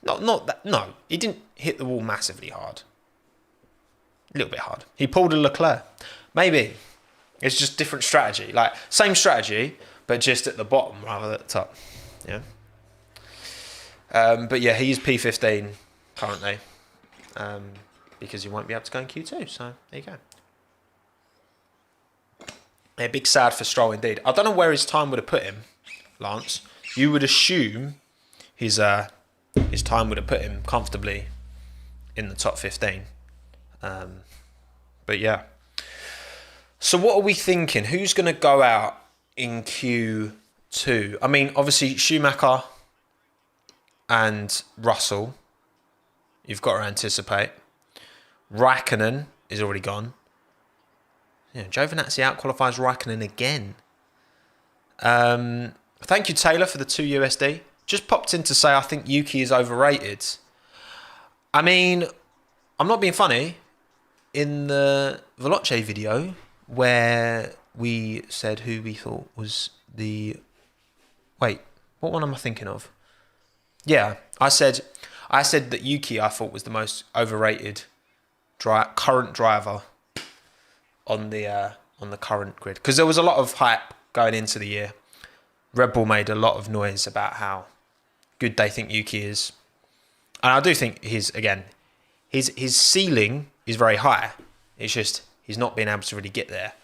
not that. No, he didn't hit the wall massively hard. A little bit hard. He pulled a Leclerc. Maybe. It's just different strategy. Like, same strategy, but just at the bottom rather than at the top. Yeah. But yeah, he's P15 currently. Because he won't be able to go in Q2. So, there you go. A big sad for Stroll indeed. I don't know where his time would have put him, Lance. You would assume his time would have put him comfortably in the top 15. But yeah. So what are we thinking? Who's going to go out in Q2? I mean, obviously Schumacher and Russell, you've got to anticipate. Raikkonen is already gone. Yeah, Giovinazzi out-qualifies Raikkonen again. Thank you, Taylor, for the $2 USD. Just popped in to say I think Yuki is overrated. I mean, I'm not being funny. In the Veloce video, where we said who we thought was the... Wait, what one am I thinking of? Yeah, I said that Yuki I thought was the most overrated current driver on the current grid, because there was a lot of hype going into the year. Red Bull made a lot of noise about how good they think Yuki is, and I do think his ceiling is very high. It's just he's not been able to really get there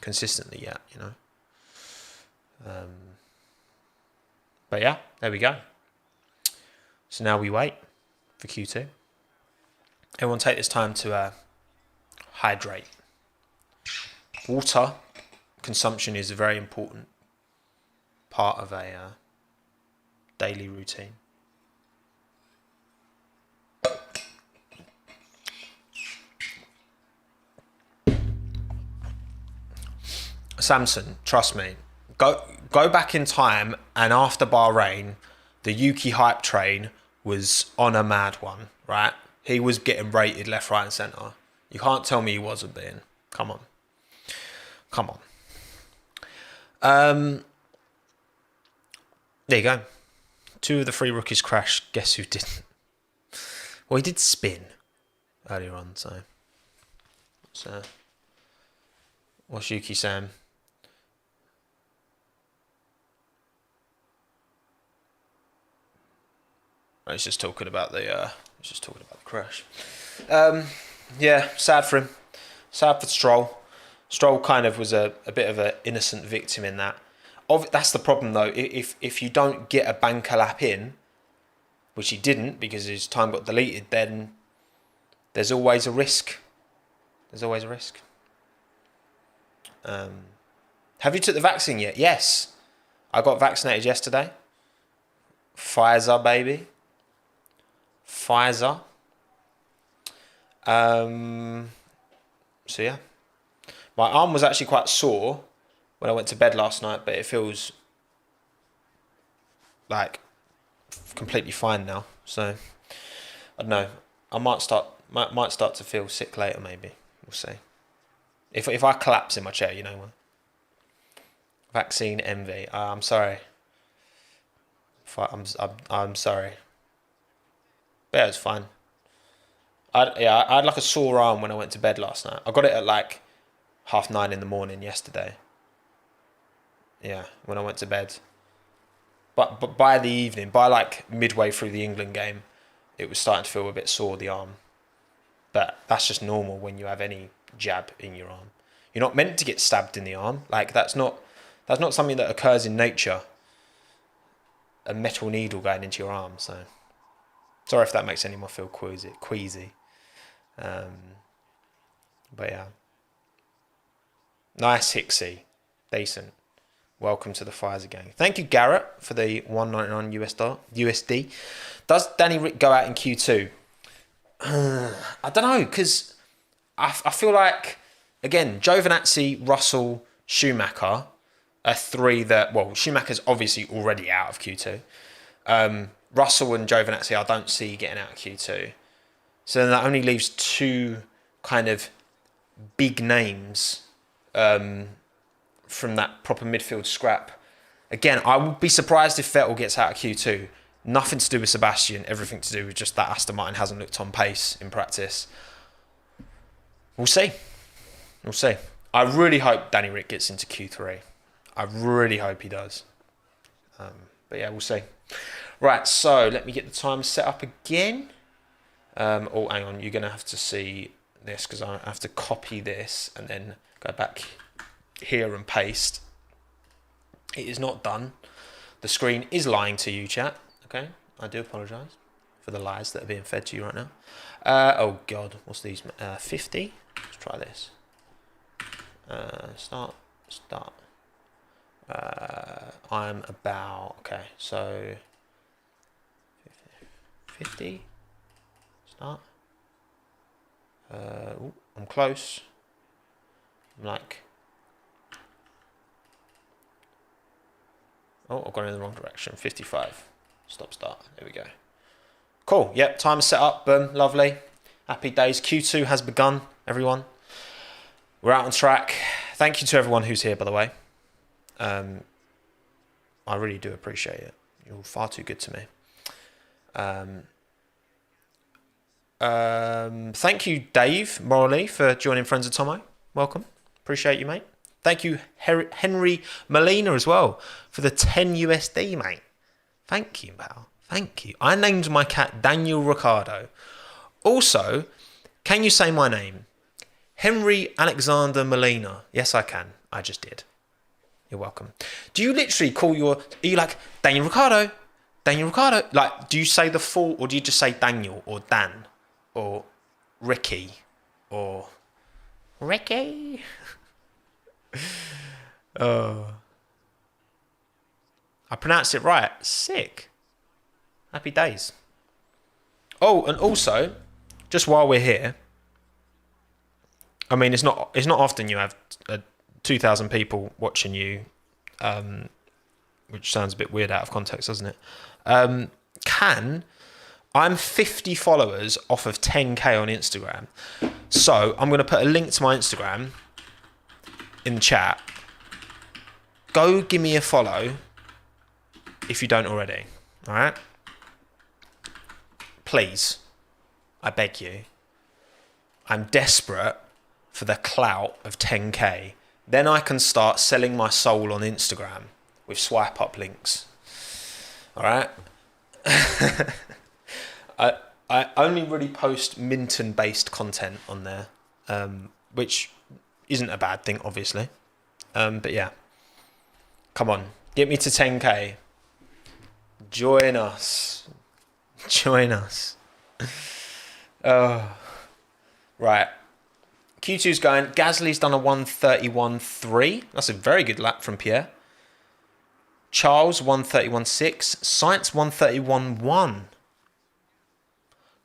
consistently yet, you know. But yeah, there we go. So now we wait for Q2. Everyone take this time to hydrate. Water consumption is a very important part of a daily routine. Samson, trust me, go back in time, and after Bahrain, the Yuki hype train was on a mad one, right? He was getting rated left, right, and centre. You can't tell me he wasn't being. Come on. There you go. 2 of the 3 rookies crashed. Guess who didn't? Well, he did spin earlier on, so what's Yuki saying? He's just talking about the crash. Yeah, sad for him. Sad for Stroll. Stroll kind of was a bit of an innocent victim in that. That's the problem though. If you don't get a banker lap in, which he didn't because his time got deleted, then there's always a risk. Have you took the vaccine yet? Yes. I got vaccinated yesterday. Pfizer, baby. Pfizer. So yeah. My arm was actually quite sore when I went to bed last night, but it feels like completely fine now. So I don't know. I might start to feel sick later. Maybe we'll see. If I collapse in my chair, you know what? Vaccine envy. I'm sorry. I'm sorry. But yeah, it's fine. I had like a sore arm when I went to bed last night. I got it at like 9:30 in the morning yesterday. Yeah, when I went to bed. But by the evening, by like midway through the England game, it was starting to feel a bit sore, the arm. But that's just normal when you have any jab in your arm. You're not meant to get stabbed in the arm. Like that's not something that occurs in nature. A metal needle going into your arm. So sorry if that makes anyone feel queasy. But yeah. Nice Hicksy. Decent. Welcome to the Pfizer gang. Thank you, Garrett, for the $1.99 USD. Does Danny Rick go out in Q2? I don't know, because I feel like, again, Giovinazzi, Russell, Schumacher are three that, well, Schumacher's obviously already out of Q2. Russell and Giovinazzi I don't see getting out of Q2. So then that only leaves two kind of big names from that proper midfield scrap. Again, I would be surprised if Vettel gets out of Q2. Nothing to do with Sebastian, everything to do with just that Aston Martin hasn't looked on pace in practice. We'll see. We'll see. I really hope Danny Rick gets into Q3. I really hope he does. But yeah, we'll see. Right, so let me get the time set up again. Oh, hang on, you're going to have to see this because I have to copy this and then go back here and paste. It is not done. The screen is lying to you, chat. Okay, I do apologise for the lies that are being fed to you right now. Oh God, what's these? 50. Let's try this. Start. I'm about, okay, so 50. Start. I'm close. I'm like, oh, I've gone in the wrong direction. 55. Stop start. There we go. Cool. Yep, time set up. Boom. Lovely. Happy days. Q2 has begun, everyone. We're out on track. Thank you to everyone who's here, by the way. I really do appreciate it. You're far too good to me. Thank you, Dave Morley, for joining Friends of Tommo. Welcome. Appreciate you, mate. Thank you, Henry Molina, as well, for the 10 USD, mate. Thank you, pal. Thank you. I named my cat Daniel Riccardo. Also, can you say my name? Henry Alexander Molina. Yes, I can. I just did. You're welcome. Do you literally call are you like, Daniel Riccardo? Daniel Riccardo? Like, do you say the full, or do you just say Daniel, or Dan, or Ricky, or Ricky? Oh. I pronounced it right. Sick. Happy days. Oh, and also, just while we're here, I mean, it's not often you have 2,000 people watching you, which sounds a bit weird out of context, doesn't it? I'm 50 followers off of 10k on Instagram, so I'm going to put a link to my Instagram in the chat. Go give me a follow if you don't already. All right, please, I beg you. I'm desperate for the clout of 10k. Then I can start selling my soul on Instagram with swipe up links. All right. I only really post Minton based content on there, which isn't a bad thing, obviously. But yeah, come on, get me to 10k. Join us. Oh, right. Q2's going. Gasly's done a 1:31.3. That's a very good lap from Pierre. Charles 1:31.6. Sainz 1:31.1.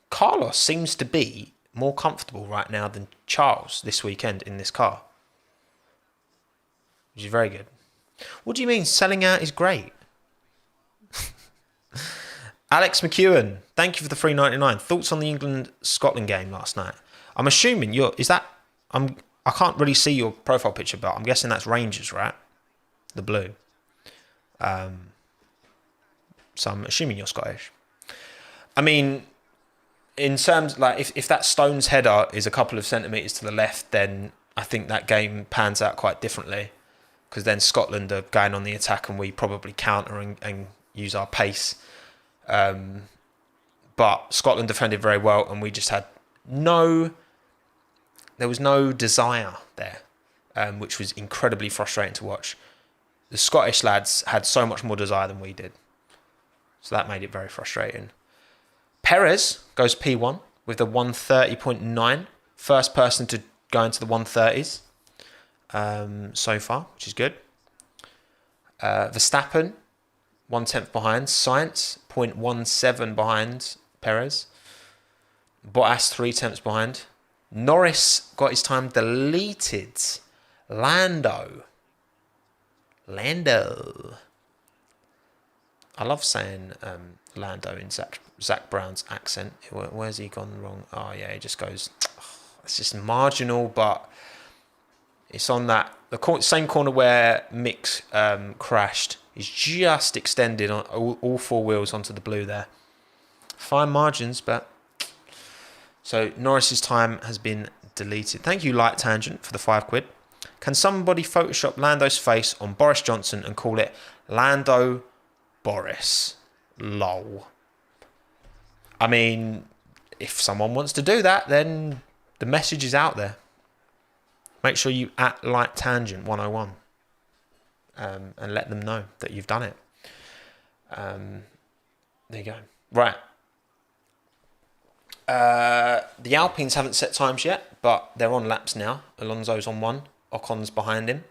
Carlos seems to be more comfortable right now than Charles this weekend in this car, which is very good. What do you mean selling out is great? Alex McEwen, thank you for the $3.99. Thoughts on the England-Scotland game last night? I'm assuming I can't really see your profile picture, but I'm guessing that's Rangers, right? The blue. So I'm assuming you're Scottish. I mean, in terms, like, if that Stones header is a couple of centimetres to the left, then I think that game pans out quite differently. Because then Scotland are going on the attack and we probably counter and use our pace. But Scotland defended very well and we just had there was no desire there, which was incredibly frustrating to watch. The Scottish lads had so much more desire than we did. So that made it very frustrating. Perez goes P1 with the 130.9. First person to go into the 130s so far, which is good. Verstappen, 1/10 behind. Sainz, 0.17 behind Perez. Bottas, 3/10 behind. Norris got his time deleted. Lando. I love saying Lando in Zach Brown's accent. Where's he gone wrong? Oh, yeah, he just goes... it's just marginal, but it's on the same corner where Mick crashed. He's just extended on all four wheels onto the blue there. Fine margins, but... So Norris's time has been deleted. Thank you, Light Tangent, for the £5. Can somebody Photoshop Lando's face on Boris Johnson and call it Lando Boris? Lol. I mean, if someone wants to do that, then the message is out there. Make sure you at Light Tangent 101 and let them know that you've done it. There you go. Right. The Alpines haven't set times yet, but they're on laps now. Alonso's on 1. Ocon's behind him.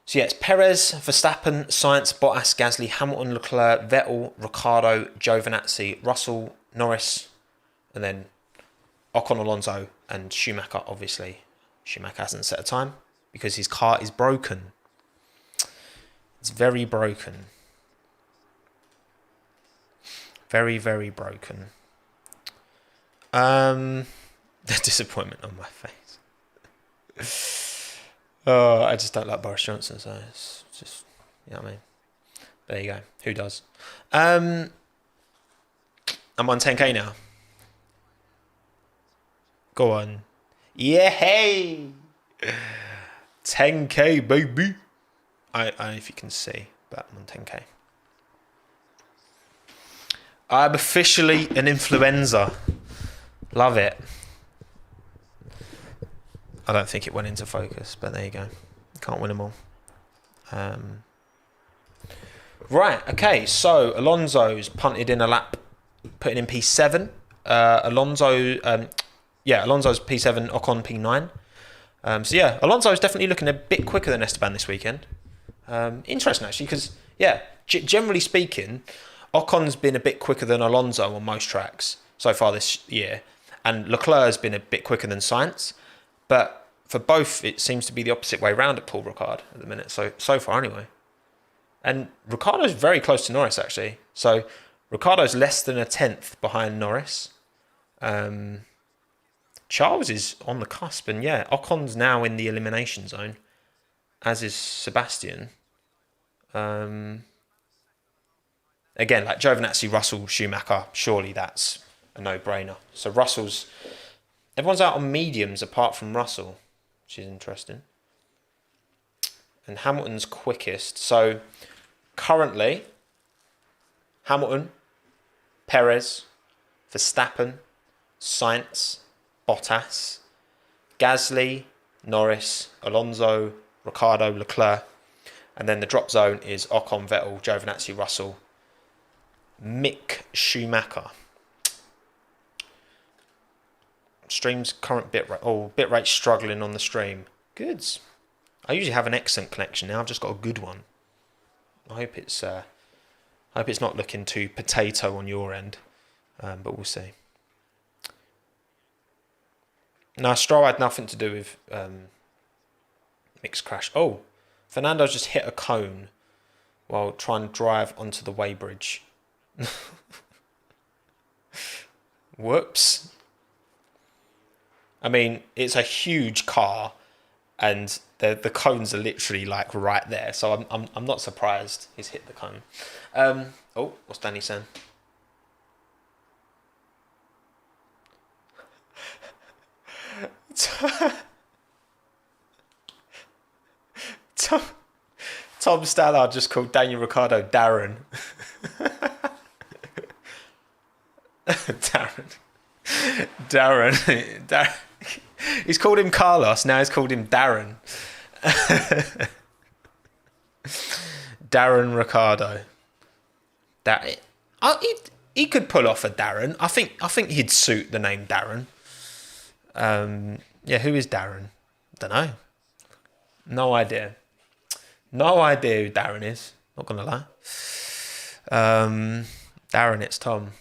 So yeah, it's Perez, Verstappen, Sainz, Bottas, Gasly, Hamilton, Leclerc, Vettel, Ricciardo, Giovinazzi, Russell, Norris, and then Ocon, Alonso, and Schumacher, obviously. Schumacher hasn't set a time because his car is broken. It's very broken. Very, very broken. The disappointment on my face. Oh, I just don't like Boris Johnson, so it's just, you know what I mean? There you go. Who does? I'm on 10k now. Go on. Yeah, hey! 10k, baby! I don't know if you can see, but I'm on 10k. I'm officially an influencer. Love it. I don't think it went into focus, but there you go. Can't win them all. Right, okay, so Alonso's punted in a lap, putting in P7. Alonso's P7, Ocon P9. So yeah, Alonso's definitely looking a bit quicker than Esteban this weekend. Interesting, actually, because, yeah, generally speaking, Ocon's been a bit quicker than Alonso on most tracks so far this year. And Leclerc's been a bit quicker than Sainz. But for both, it seems to be the opposite way round at Paul Ricard at the minute, so far anyway. And Ricciardo's very close to Norris, actually. So Ricciardo's less than a 10th behind Norris. Charles is on the cusp, and yeah, Ocon's now in the elimination zone, as is Sebastian. Again, like Giovinazzi, Russell, Schumacher, surely that's a no-brainer. So everyone's out on mediums apart from Russell, which is interesting. And Hamilton's quickest. So currently, Hamilton, Perez, Verstappen, Sainz, Bottas, Gasly, Norris, Alonso, Ricciardo, Leclerc. And then the drop zone is Ocon, Vettel, Giovinazzi, Russell, Mick Schumacher. Stream's current bitrate. Oh, bitrate's struggling on the stream. Good. I usually have an excellent connection now. I've just got a good one. I hope it's not looking too potato on your end, but we'll see. No, Stroll had nothing to do with Mick's crash. Oh, Fernando's just hit a cone while trying to drive onto the weighbridge. Whoops. I mean, it's a huge car, and the cones are literally like right there. So I'm not surprised he's hit the cone. Oh, what's Danny saying? Tom Stallard just called Daniel Ricciardo Darren. Darren. He's called him Carlos, now he's called him Darren. Darren Ricciardo. He could pull off a Darren. I think he'd suit the name Darren. Yeah, who is Darren? Don't know. No idea. No idea who Darren is. Not gonna lie. Darren, it's Tom.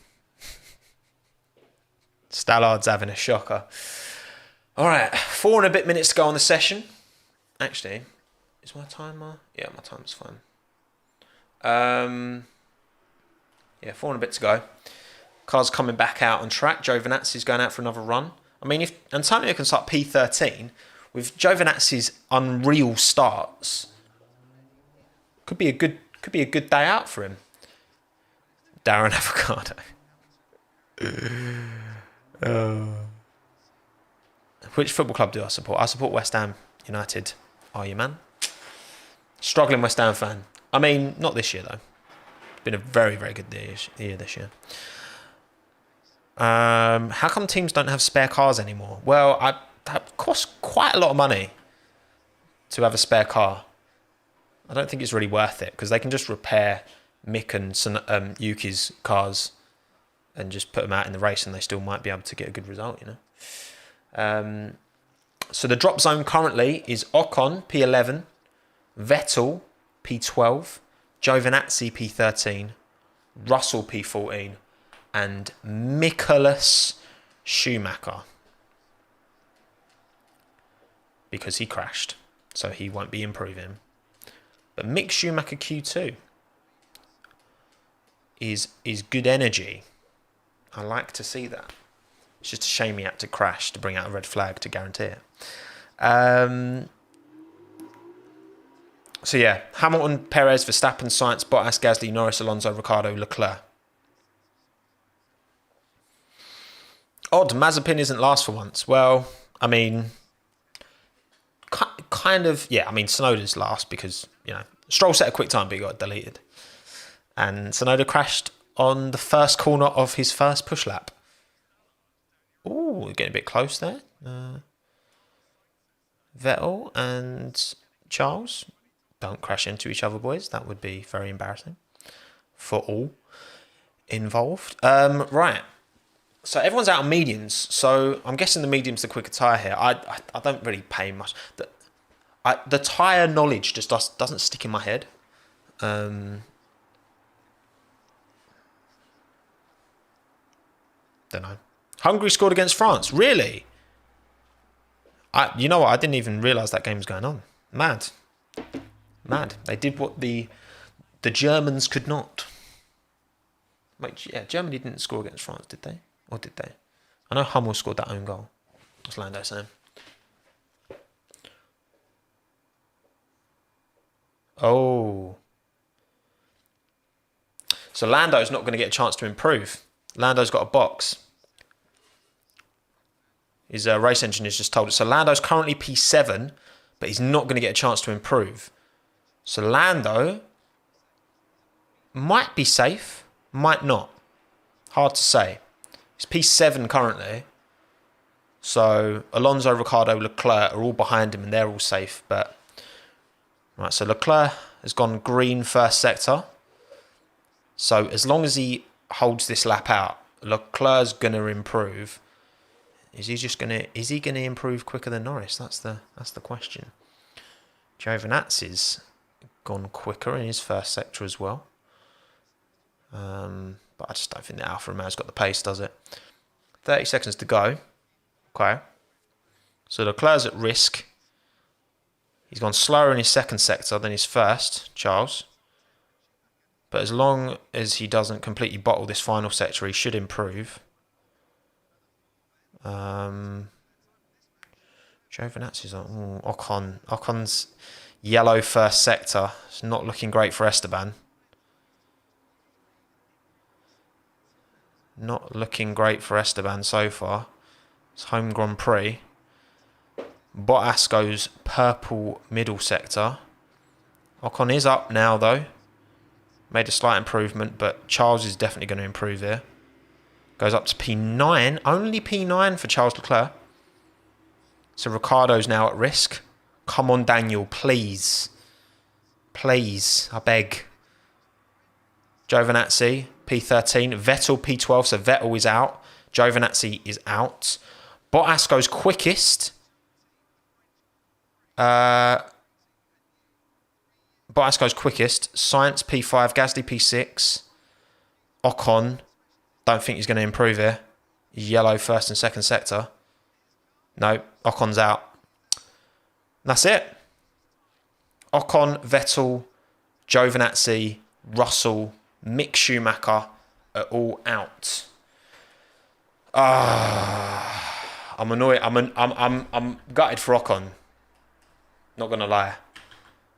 Stallard's having a shocker. All right, 4 and a bit minutes to go on the session. Actually, is my timer? Yeah, my timer's fine. Yeah, 4 and a bit to go. Car's coming back out on track. Giovinazzi's going out for another run. I mean, if Antonio can start P13 with Giovinazzi's unreal starts, could be a good day out for him. Darren Avocado. Which football club do I support? I support West Ham United. Are you, man? Struggling West Ham fan. I mean, not this year though. It's been a very, very good year this year. How come teams don't have spare cars anymore? Well, that costs quite a lot of money to have a spare car. I don't think it's really worth it because they can just repair Mick and Yuki's cars and just put them out in the race, and they still might be able to get a good result, you know. So the drop zone currently is Ocon P11, Vettel P12, Giovinazzi P13, Russell P14, and Michaelis Schumacher, because he crashed, so he won't be improving. But Mick Schumacher Q2 is good energy. I like to see that. It's just a shame he had to crash to bring out a red flag to guarantee it. So yeah, Hamilton, Perez, Verstappen, Sainz, Bottas, Gasly, Norris, Alonso, Ricciardo, Leclerc. Odd, Mazepin isn't last for once. Well, I mean, kind of, yeah, I mean, Tsunoda's last because, you know, Stroll set a quick time, but he got deleted. And Tsunoda crashed on the first corner of his first push lap. Ooh, we're getting a bit close there. Vettel and Charles, don't crash into each other, boys. That would be very embarrassing for all involved. Right. So everyone's out on mediums. So I'm guessing the medium's the quicker tyre here. I don't really pay much. The tyre knowledge just doesn't stick in my head. Don't know. Hungary scored against France. Really? You know what? I didn't even realise that game was going on. Mad. They did what the Germans could not. Wait, yeah, Germany didn't score against France, did they? Or did they? I know Hummel scored that own goal. What's Lando saying? Oh. So Lando's not going to get a chance to improve. Lando's got a box. His race engineer's just told us. So Lando's currently P7, but he's not going to get a chance to improve. So Lando might be safe, might not. Hard to say. He's P7 currently. So Alonso, Ricciardo, Leclerc are all behind him and they're all safe. But right, so Leclerc has gone green first sector. So as long as he holds this lap out, Leclerc's going to improve. Is he gonna improve quicker than Norris? That's the question. Giovinazzi's gone quicker in his first sector as well. But I just don't think the Alfa Romeo's got the pace, does it? 30 seconds to go. Okay. So Leclerc's at risk. He's gone slower in his second sector than his first, Charles. But as long as he doesn't completely bottle this final sector, he should improve. Giovinazzi's on. Ocon's yellow first sector. It's not looking great for Esteban. Not looking great for Esteban so far. It's home Grand Prix. Bottas goes purple middle sector. Ocon is up now though. Made a slight improvement, but Charles is definitely going to improve here. Goes up to P9. Only P9 for Charles Leclerc. So Ricciardo's now at risk. Come on, Daniel, please. Please, I beg. Giovinazzi, P13. Vettel, P12. So Vettel is out. Giovinazzi is out. Bottas goes quickest. Bottas goes quickest. Sainz, P5. Gasly, P6. Ocon. Don't think he's going to improve here. Yellow first and second sector. No, Ocon's out. That's it. Ocon, Vettel, Giovinazzi, Russell, Mick Schumacher are all out. I'm annoyed. I'm gutted for Ocon. Not gonna lie,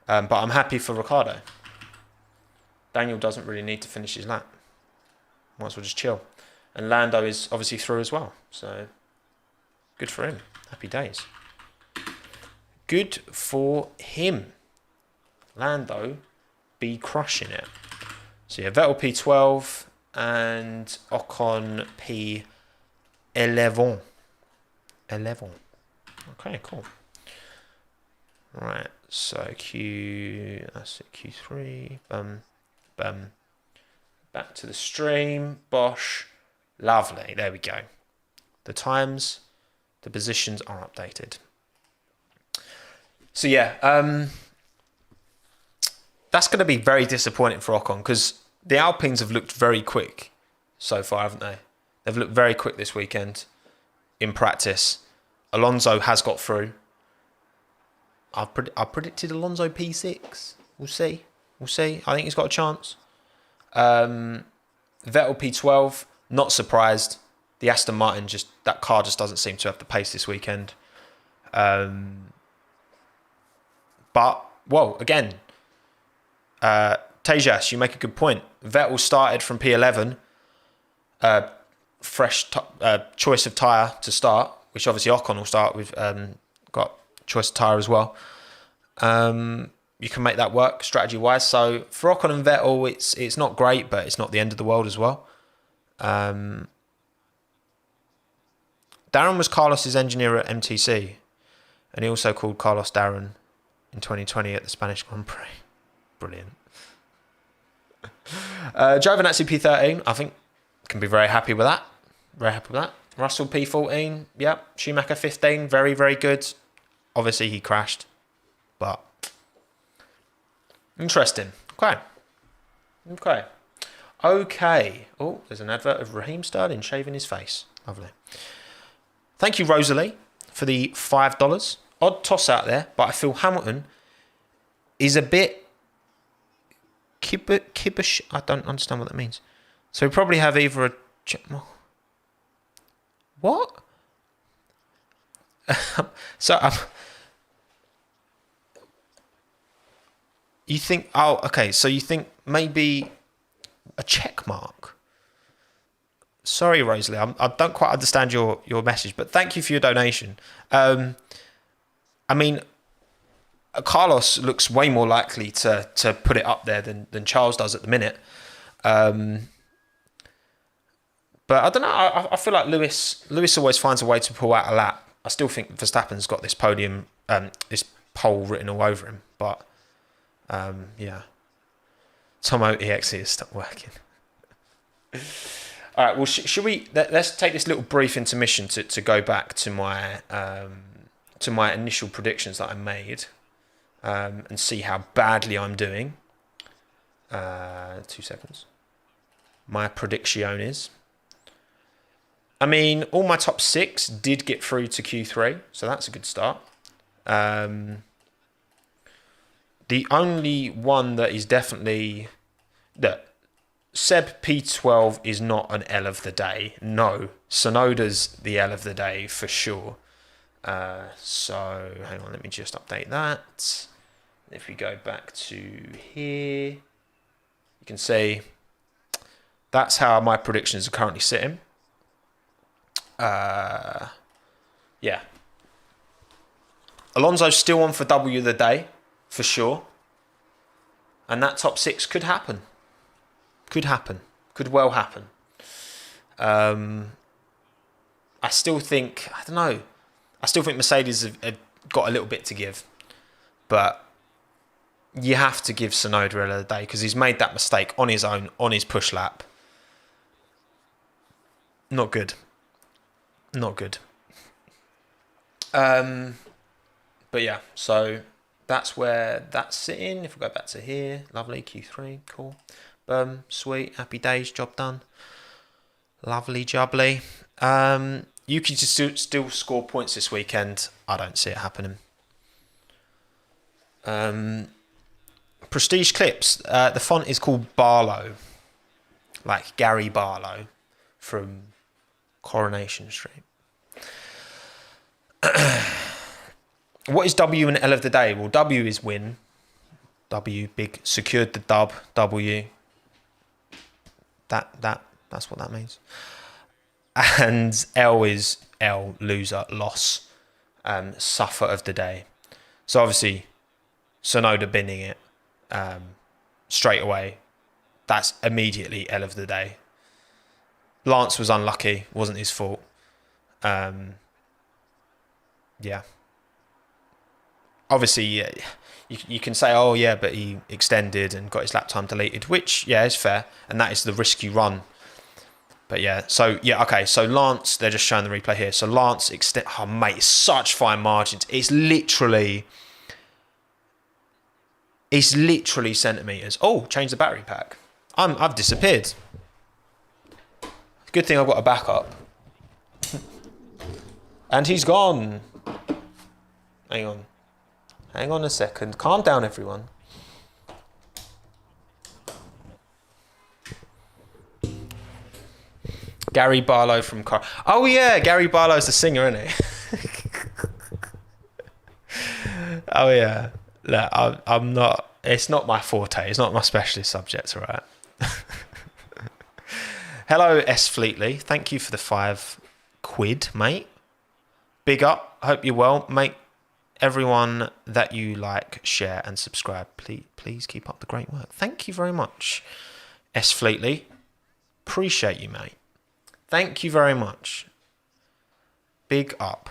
but I'm happy for Ricciardo. Daniel doesn't really need to finish his lap. Might as well just chill. And Lando is obviously through as well, so good for him. Happy days. Good for him. Lando be crushing it. So yeah, Vettel P12 and Ocon P11. 11. Okay, cool. Right, so that's it, Q3. Back to the stream. Bosch. Lovely. There we go. The times, the positions are updated. So yeah, that's going to be very disappointing for Ocon because the Alpines have looked very quick so far, haven't they? They've looked very quick this weekend in practice. Alonso has got through. I predicted Alonso P6. We'll see. I think he's got a chance. Vettel P12. Not surprised. The Aston Martin that car just doesn't seem to have the pace this weekend. But well, again, Tejas, you make a good point. Vettel started from P11. Fresh choice of tyre to start, which obviously Ocon will start with. Got choice of tyre as well. You can make that work strategy-wise. So for Ocon and Vettel, it's not great, but it's not the end of the world as well. Darren was Carlos's engineer at MTC, and he also called Carlos Darren in 2020 at the Spanish Grand Prix. Brilliant. Giovinazzi P13, I think can be very happy with that. Russell P14, yep. Schumacher 15, very, very good. Obviously he crashed, but interesting. Okay. Oh, there's an advert of Raheem Sterling shaving his face. Lovely. Thank you, Rosalie, for the $5. Odd toss out there, but I feel Hamilton is a bit kibbish. I don't understand what that means. So we probably have either a... What? You think... Oh, okay. So you think maybe a check mark? Sorry, Rosalie. I don't quite understand your message, but thank you for your donation. I mean, Carlos looks way more likely to put it up there than Charles does at the minute. But I don't know. I feel like Lewis always finds a way to pull out a lap. I still think Verstappen's got this podium, this pole written all over him. But yeah, Tommo EXE has stopped working. All right. Well, should we? Let's take this little brief intermission to go back to my initial predictions that I made, and see how badly I'm doing. 2 seconds. My prediction is. I mean, all my top 6 did get through to Q3, so that's a good start. The only one that is definitely... Seb P12 is not an L of the day. No, Sonoda's the L of the day for sure. So hang on, let me just update that. If we go back to here, you can see that's how my predictions are currently sitting. Yeah. Alonso's still on for W of the day, for sure. And that top 6 could happen. Could happen. Could well happen. I still think, I don't know. I still think Mercedes have got a little bit to give. But you have to give Tsunoda L of the day because he's made that mistake on his own, on his push lap. Not good. Not good. But yeah, so that's where that's sitting. If we go back to here, lovely, Q3, cool. Boom, sweet, happy days, job done. Lovely jubbly. You can just still score points this weekend. I don't see it happening. Prestige Clips. The font is called Barlow. Like Gary Barlow from Coronation Street. What is W and L of the day? Well, W is win. W, big, secured the dub. W. That's what that means. And L is L, loser, loss, suffer of the day. So obviously, Tsunoda binning it straight away. That's immediately L of the day. Lance was unlucky. Wasn't his fault. Yeah. Obviously, yeah, you can say, oh, yeah, but he extended and got his lap time deleted, which, yeah, is fair. And that is the risk you run. But, yeah, so, yeah, okay. So, Lance, they're just showing the replay here. So, Lance, oh, mate, it's such fine margins. It's literally centimetres. Oh, change the battery pack. I've disappeared. Good thing I've got a backup. And he's gone. Hang on. Hang on a second. Calm down, everyone. Gary Barlow from Car. Oh, yeah. Gary Barlow's the singer, isn't he? Oh, yeah. Look, I'm not... It's not my forte. It's not my specialist subject, all right? Hello, S. Fleetley. Thank you for the £5, mate. Big up. Hope you're well, mate. Everyone that you like, share, and subscribe, please keep up the great work. Thank you very much, S. Fleetley. Appreciate you, mate. Thank you very much. Big up.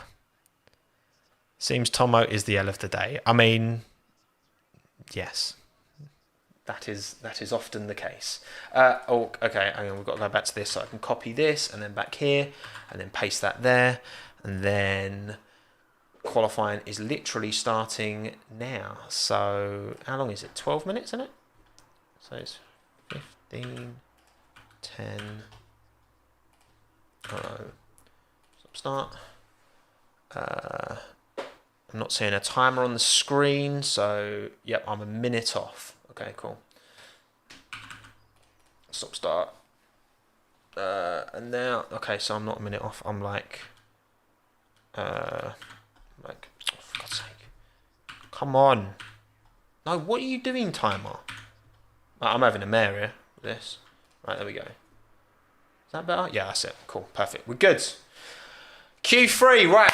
Seems Tommo is the L of the day. I mean, yes, that is often the case. Oh, okay. Hang on, we've got to go back to this, so I can copy this and then back here, and then paste that there, and then. Qualifying is literally starting now. So how long is it? 12 minutes, isn't it? So it's 15, 10. Stop start. I'm not seeing a timer on the screen, so yep, I'm a minute off. Okay, cool. Stop start. And now, okay, so I'm not a minute off. I'm like, oh, for God's sake. Come on. No, what are you doing, timer? I'm having a mare here with this. Right, there we go. Is that better? Yeah, that's it. Cool, perfect. We're good. Q3, right.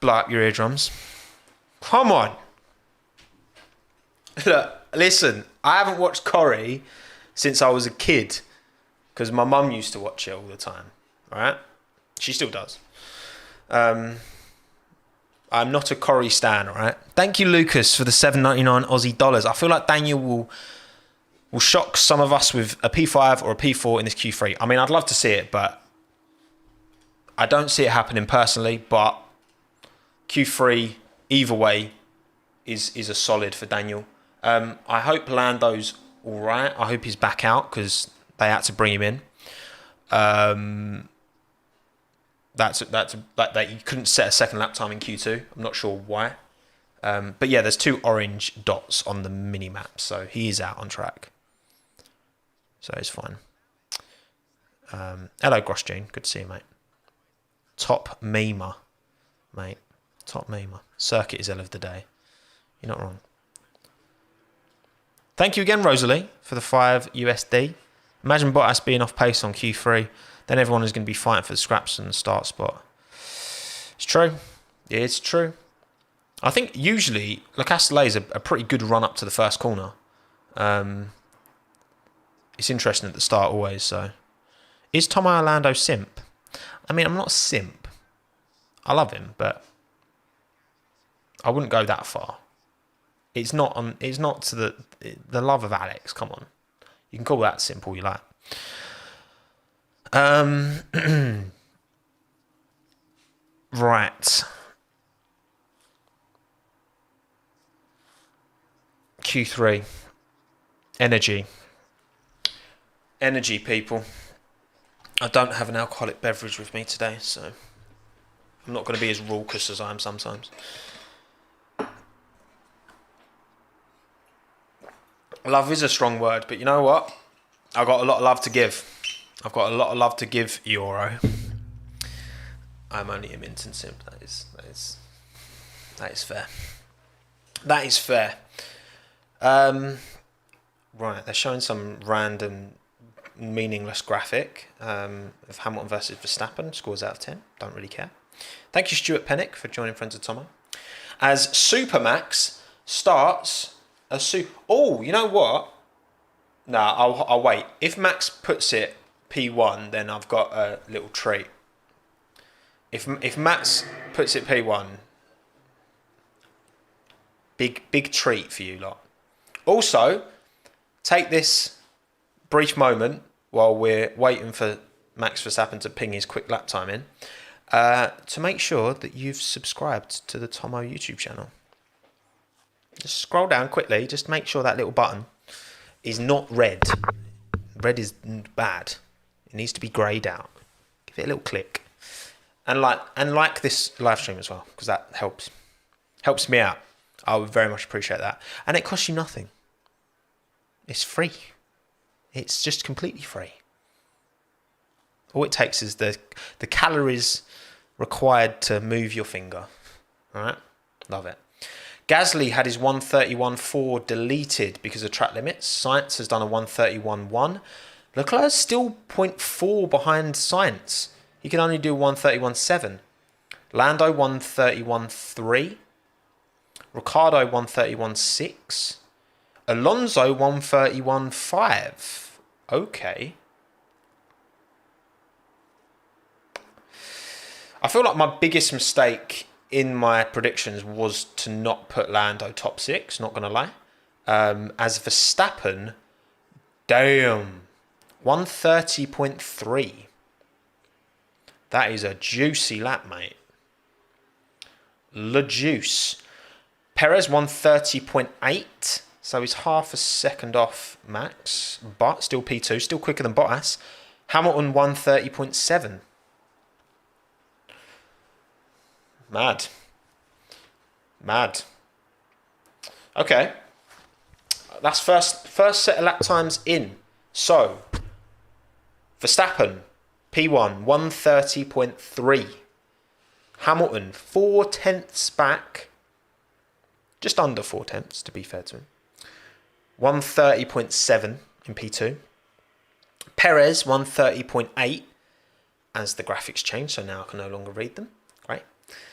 Blow up your eardrums. Come on. Look, listen, I haven't watched Corrie since I was a kid because my mum used to watch it all the time, right? She still does. I'm not a Corrie stan, all right? Thank you, Lucas, for the $7.99 Aussie dollars. I feel like Daniel will shock some of us with a P5 or a P4 in this Q3. I mean, I'd love to see it, but I don't see it happening personally. But Q3, either way, is a solid for Daniel. I hope Lando's all right. I hope he's back out because they had to bring him in. That you couldn't set a second lap time in Q2. I'm not sure why. But yeah, there's 2 orange dots on the mini map, so he is out on track. so it's fine. Hello, Grosjean. Good to see you, mate. Top memer, mate. Top memer. Circuit is L of the day. You're not wrong. Thank you again, Rosalie, for the 5 USD. Imagine Bottas being off pace on Q3. Then everyone is going to be fighting for the scraps and the start spot. It's true. It's true. I think usually Le Castellet is a pretty good run up to the first corner. It's interesting at the start always. So, is Tommo Orlando simp? I mean, I'm not simp. I love him, but I wouldn't go that far. It's not It's not to the love of Alex. Come on, you can call that simple you like. Right. Q3. Energy, people. I don't have an alcoholic beverage with me today, so I'm not going to be as raucous as I am sometimes. Love is a strong word, but you know what? I've got a lot of love to give. I've got a lot of love to give, Euro. I'm only a Minton simp. That is fair. That is fair. Right, they're showing some random, meaningless graphic of Hamilton versus Verstappen. Scores out of 10. Don't really care. Thank you, Stuart Pennick, for joining Friends of Tommo. As Supermax starts a Oh, you know what? Nah, I'll wait. If Max puts it P1, then I've got a little treat. If Max puts it P1, big treat for you lot. Also, take this brief moment while we're waiting for Max Verstappen to ping his quick lap time in to make sure that you've subscribed to the Tommo YouTube channel. Just scroll down quickly. Just make sure that little button is not red. Red is bad. It needs to be greyed out. Give it a little click. And like this live stream as well, because that helps me out. I would very much appreciate that. And it costs you nothing. It's free. It's just completely free. All it takes is the calories required to move your finger. All right? Love it. Gasly had his 131.4 deleted because of track limits. Sainz has done a 131.1. Leclerc's still 0.4 behind Sainz. He can only do 131.7. Lando 131.3. Ricciardo 131.6. Alonso 131.5. Okay. I feel like my biggest mistake in my predictions was to not put Lando top 6, not going to lie. As Verstappen, damn, 130.3. That is a juicy lap, mate. Le juice. Perez 130.8, so he's half a second off Max, but still P2, still quicker than Bottas. Hamilton 130.7. Mad. Okay. That's first set of lap times in. So, Verstappen, P1, 130.3. Hamilton, 4 tenths back. Just under 4 tenths, to be fair to him. 130.7 in P2. Perez, 130.8. As the graphics change, so now I can no longer read them. Right.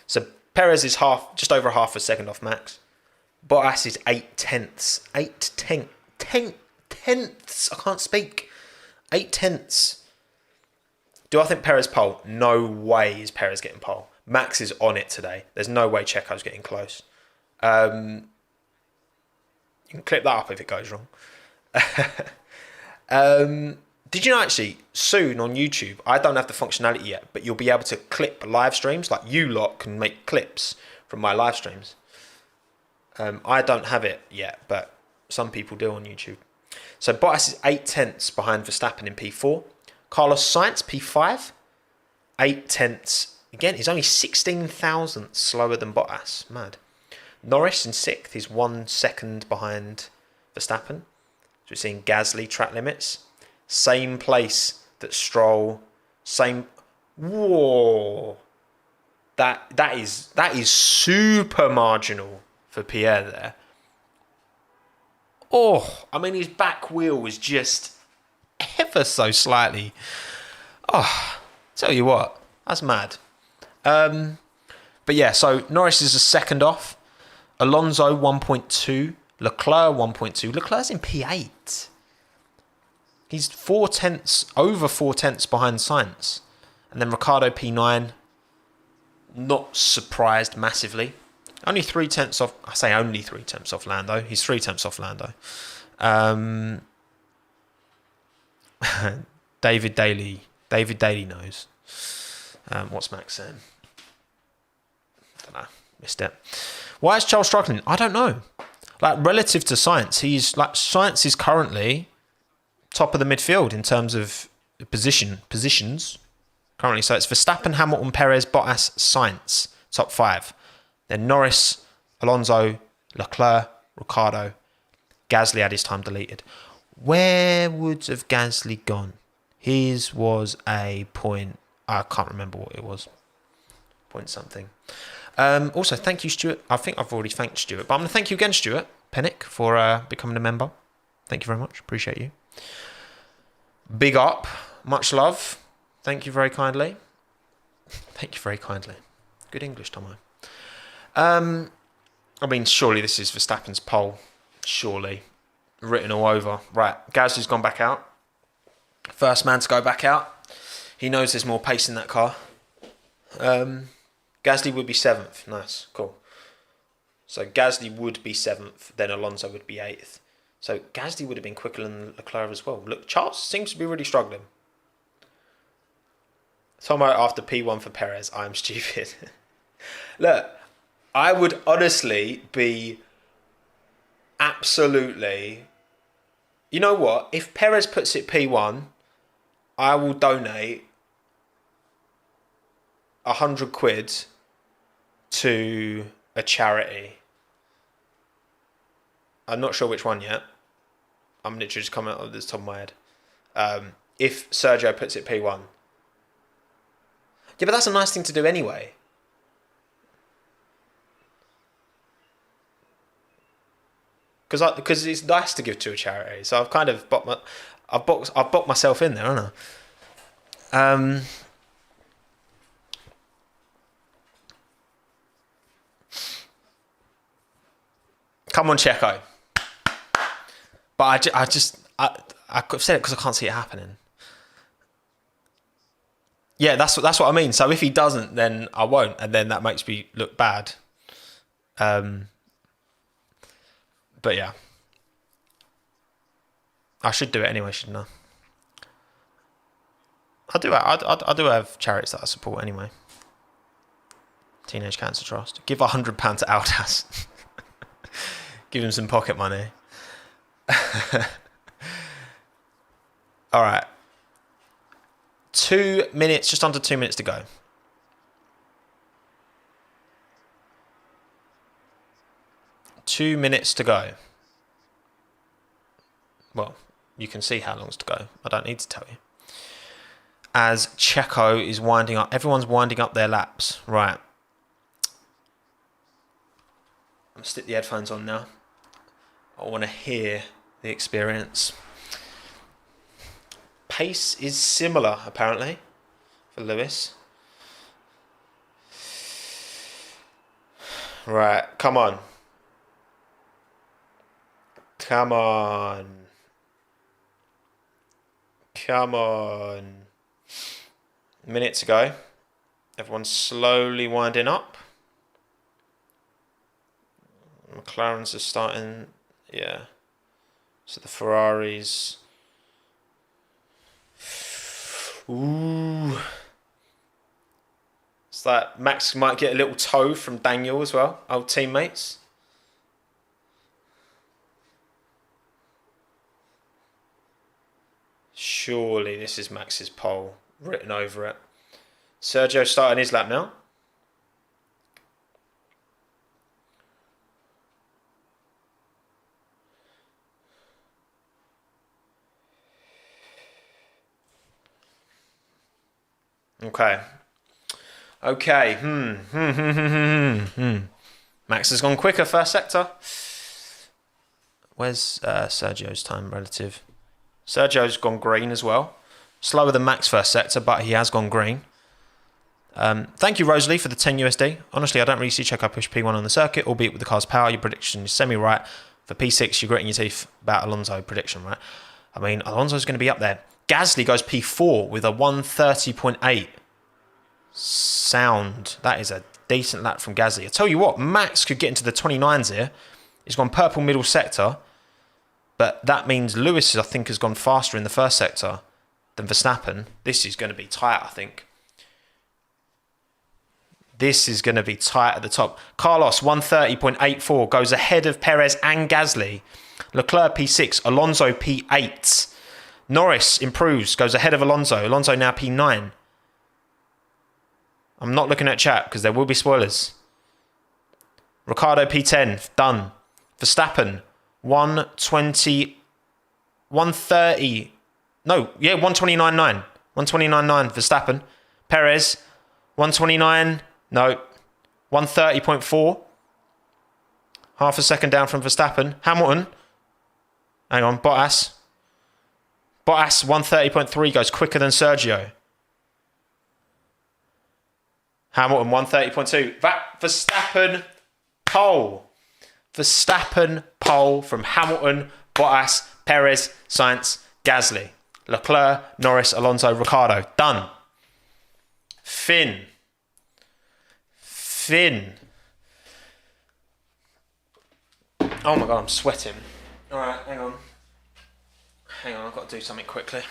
So Perez is just over half a second off Max. Bottas is 8 tenths. 8 tenths. I can't speak. 8 tenths. Do I think Perez pole? No way is Perez getting pole. Max is on it today. There's no way Checo's getting close. You can clip that up if it goes wrong. Did you know actually, soon on YouTube, I don't have the functionality yet, but you'll be able to clip live streams. Like you lot can make clips from my live streams. I don't have it yet, but some people do on YouTube. So Bottas is 8 tenths behind Verstappen in P4. Carlos Sainz, P5. 8 tenths. Again, he's only 16 thousandths slower than Bottas. Mad. Norris in 6th. He's 1 second behind Verstappen. So we're seeing Gasly track limits. Same place that Stroll, same. Whoa. That is super marginal for Pierre there. Oh, I mean, his back wheel was just ever so slightly. Oh, tell you what, that's mad. But yeah, so Norris is a second off. Alonso 1.2. Leclerc 1.2. Leclerc's in P8. He's over 4 tenths behind Sainz. And then Ricciardo P9. Not surprised massively. Only 3 tenths off. I say only 3 tenths off Lando. He's 3 tenths off Lando. David Daly knows. What's Max saying? Don't know. Missed it. Why is Charles struggling? I don't know. Like, relative to Sainz, Sainz is currently top of the midfield in terms of positions. Currently, so it's Verstappen, Hamilton, Perez, Bottas, Sainz, top 5. Then Norris, Alonso, Leclerc, Ricciardo. Gasly had his time deleted. Where would have Gasly gone? His was a point. I can't remember what it was. Point something. Also, thank you, Stuart. I think I've already thanked Stuart, but I'm going to thank you again, Stuart Pennick, for becoming a member. Thank you very much. Appreciate you. Big up. Much love. Thank you very kindly. Thank you very kindly. Good English, Tommo. I mean, surely this is Verstappen's pole. Surely. Written all over. Right, Gasly's gone back out. First man to go back out. He knows there's more pace in that car. Gasly would be 7th. Nice, cool. So Gasly would be 7th, then Alonso would be 8th. So Gasly would have been quicker than Leclerc as well. Look, Charles seems to be really struggling. Tommo after P1 for Perez. I'm stupid. Look, I would honestly be absolutely... You know what? If Perez puts it P1, I will donate 100 quid to a charity. I'm not sure which one yet. I'm literally just coming out of the top of my head. If Sergio puts it P1. Yeah, but that's a nice thing to do anyway. Because it's nice to give to a charity. So I've kind of I've boxed myself in there, haven't I? Come on, Checo. But I I've said it because I can't see it happening. Yeah, that's what I mean. So if he doesn't, then I won't, and then that makes me look bad. But yeah, I should do it anyway, shouldn't I? I do have charities that I support anyway. Teenage Cancer Trust. Give £100 to Aldas. Give him some pocket money. All right. 2 minutes, just under 2 minutes to go. Two minutes to go. Well, you can see how long's to go. I don't need to tell you. As Checo is winding up, everyone's winding up their laps. Right. I'm going to stick the headphones on now. I want to hear the experience. Pace is similar, apparently, for Lewis. Right, come on. Come on. Come on. Minute to go. Everyone's slowly winding up. McLaren's are starting, yeah. So the Ferraris. Ooh. It's like Max might get a little toe from Daniel as well, old teammates. Surely this is Max's pole written over it. Sergio starting his lap now. Okay. Okay. Max has gone quicker first sector. Where's Sergio's time relative? Sergio's gone green as well. Slower than Max first sector, but he has gone green. Thank you, Rosalie, for the 10 USD. Honestly, I don't really see check I push P1 on the circuit, albeit with the car's power. Your prediction is semi-right. For P6, you're gritting your teeth about Alonso prediction, right? I mean, Alonso's going to be up there. Gasly goes P4 with a 130.8 sound. That is a decent lap from Gasly. I tell you what, Max could get into the 29s here. He's gone purple middle sector, but that means Lewis, I think, has gone faster in the first sector than Verstappen. This is going to be tight, I think. This is going to be tight at the top. Carlos, 130.84, goes ahead of Perez and Gasly. Leclerc, P6. Alonso, P8. Norris improves, goes ahead of Alonso. Alonso now P9. I'm not looking at chat because there will be spoilers. Ricardo, P10. Done. Verstappen, 120... 130... No, yeah, 129.9. 129.9 Verstappen. Perez, 129... No, 130.4. Half a second down from Verstappen. Hamilton. Hang on, Bottas. Bottas, 130.3, goes quicker than Sergio. Hamilton, 130.2. Verstappen, pole. Verstappen, pole from Hamilton, Bottas, Perez, Sainz, Gasly. Leclerc, Norris, Alonso, Ricciardo. Done. Finn. Oh my god, I'm sweating. Alright, hang on. I've got to do something quickly.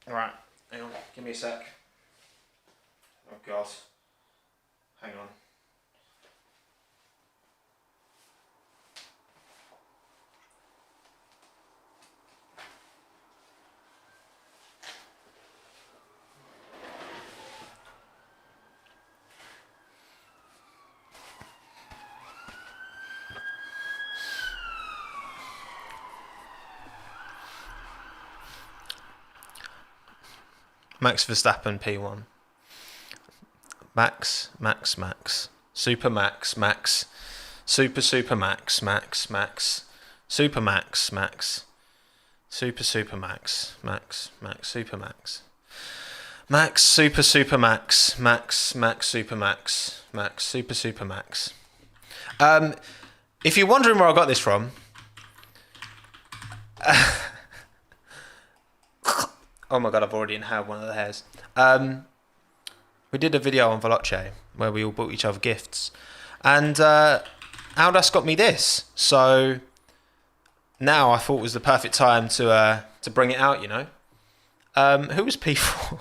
Alright, hang on, give me a sec. Oh god. Hang on. Max Verstappen P1. Max. Super Max, Max. Super Max, Max. Super Max, Max. Super Max, Max, Super Max. Max, Super Max, Max, Super Max, Max, Super Max. If you're wondering where I got this from, oh my god, I've already inhaled one of the hairs. We did a video on Veloce where we all bought each other gifts. And Aldas got me this. So now I thought was the perfect time to bring it out, you know. Who was P4?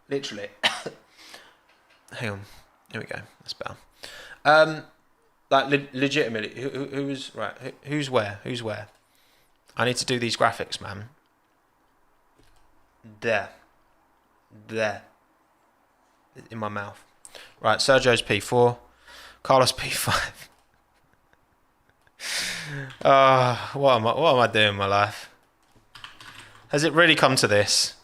Literally. Hang on. Here we go. That's better. Like, legitimately, who was... Right, who's where? I need to do these graphics, man. There. In my mouth. Right, Sergio's P4. Carlos P5. What am I doing in my life? Has it really come to this?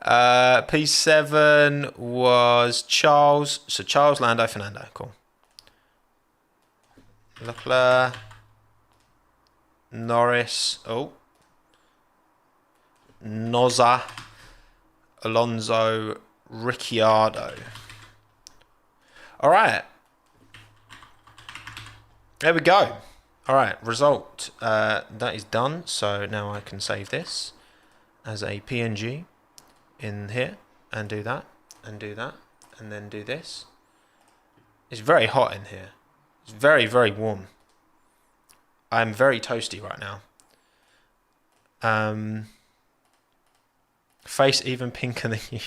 P7 was Charles. So Charles, Lando, Fernando. Cool. Leclerc, Norris, Noza, Alonso, Ricciardo. All right. There we go. All right, result. That is done. So now I can save this as a PNG in here and do that and do that and then do this. It's very hot in here. It's very, very warm. I'm very toasty right now. Face even pinker than you.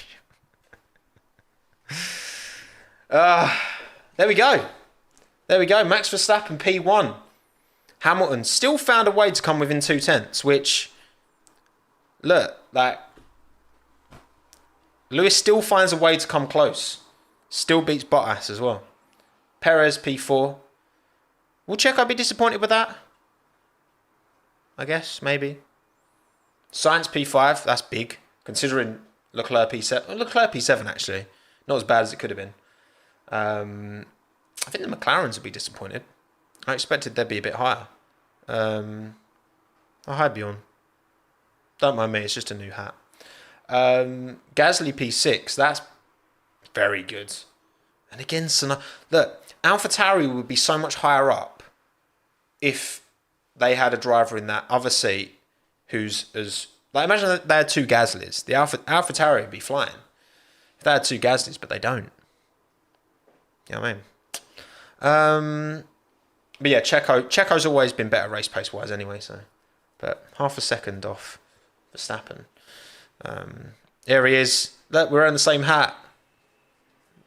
There we go. Max Verstappen P1. Hamilton still found a way to come within 2/10, which, look, like, Lewis still finds a way to come close. Still beats Bottas as well. Perez P4. Will check I'd be disappointed with that? I guess, maybe. Science P5, that's big, considering Leclerc P7. Leclerc P7, actually. Not as bad as it could have been. I think the McLarens would be disappointed. I expected they'd be a bit higher. Oh, hi, Bjorn. Don't mind me, it's just a new hat. Gasly P6, that's very good. And again, look, AlphaTauri would be so much higher up if they had a driver in that other seat who's as... Like, imagine that they had two Gaslys. The AlphaTauri would be flying. If they had two Gaslys, but they don't. You know what I mean? But yeah, Checo's always been better race pace wise anyway, so... But half a second off Verstappen. Here he is. Look, we're wearing the same hat.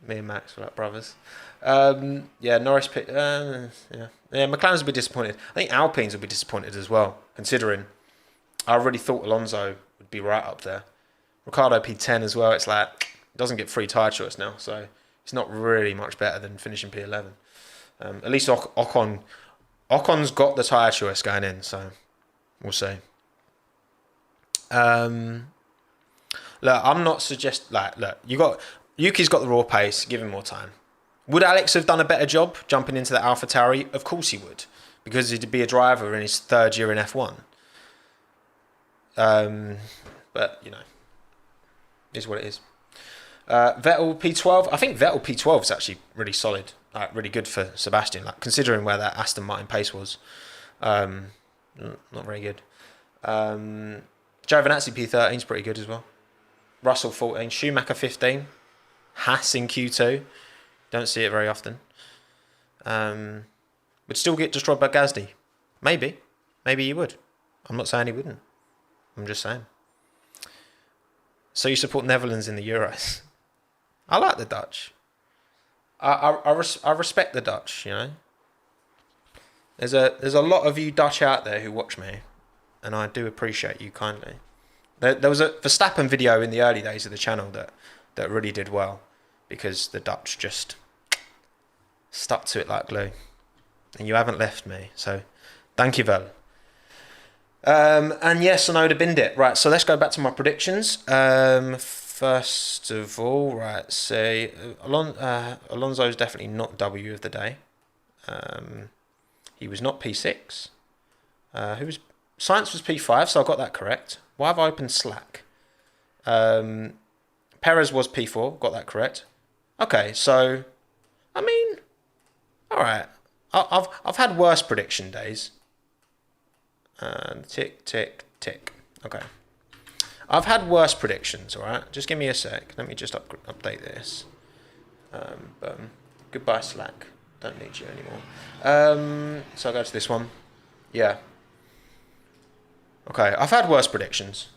Me and Max were like brothers. Yeah, Norris picked... yeah, McLaren's will be disappointed. I think Alpines will be disappointed as well, considering I already thought Alonso would be right up there. Ricciardo P10 as well. It's like, doesn't get free tyre choice now, so it's not really much better than finishing P11. At least Ocon's got the tyre choice going in, so we'll see. Look, I'm not look, Yuki's got the raw pace, give him more time. Would Alex have done a better job jumping into the AlphaTauri? Of course he would, because he'd be a driver in his third year in F1. But, you know, is what it is. Vettel P12. I think Vettel P12 is actually really solid, like really good for Sebastian, like considering where that Aston Martin pace was. Not very good. Giovinazzi P13 is pretty good as well. Russell 14, Schumacher 15, Haas in Q2. Don't see it very often. Would still get destroyed by Gasly. Maybe he would. I'm not saying he wouldn't. I'm just saying. So you support Netherlands in the Euros? I like the Dutch. I respect the Dutch. You know. There's a lot of you Dutch out there who watch me, and I do appreciate you kindly. There was a Verstappen video in the early days of the channel that really did well, because the Dutch just stuck to it like glue, and you haven't left me. So, thank you, Vel. And yes, Sonoda binned it. Right, so let's go back to my predictions. First of all, right, say Alonso's definitely not W of the day. He was not P6. Science was P5, so I got that correct. Why have I opened Slack? Perez was P4, got that correct. Okay, so I mean, all right. I've had worse prediction days. Tick, tick, tick. Okay. I've had worse predictions, all right? Just give me a sec. Let me just update this. Goodbye, Slack. Don't need you anymore. So I'll go to this one. Yeah. Okay, I've had worse predictions.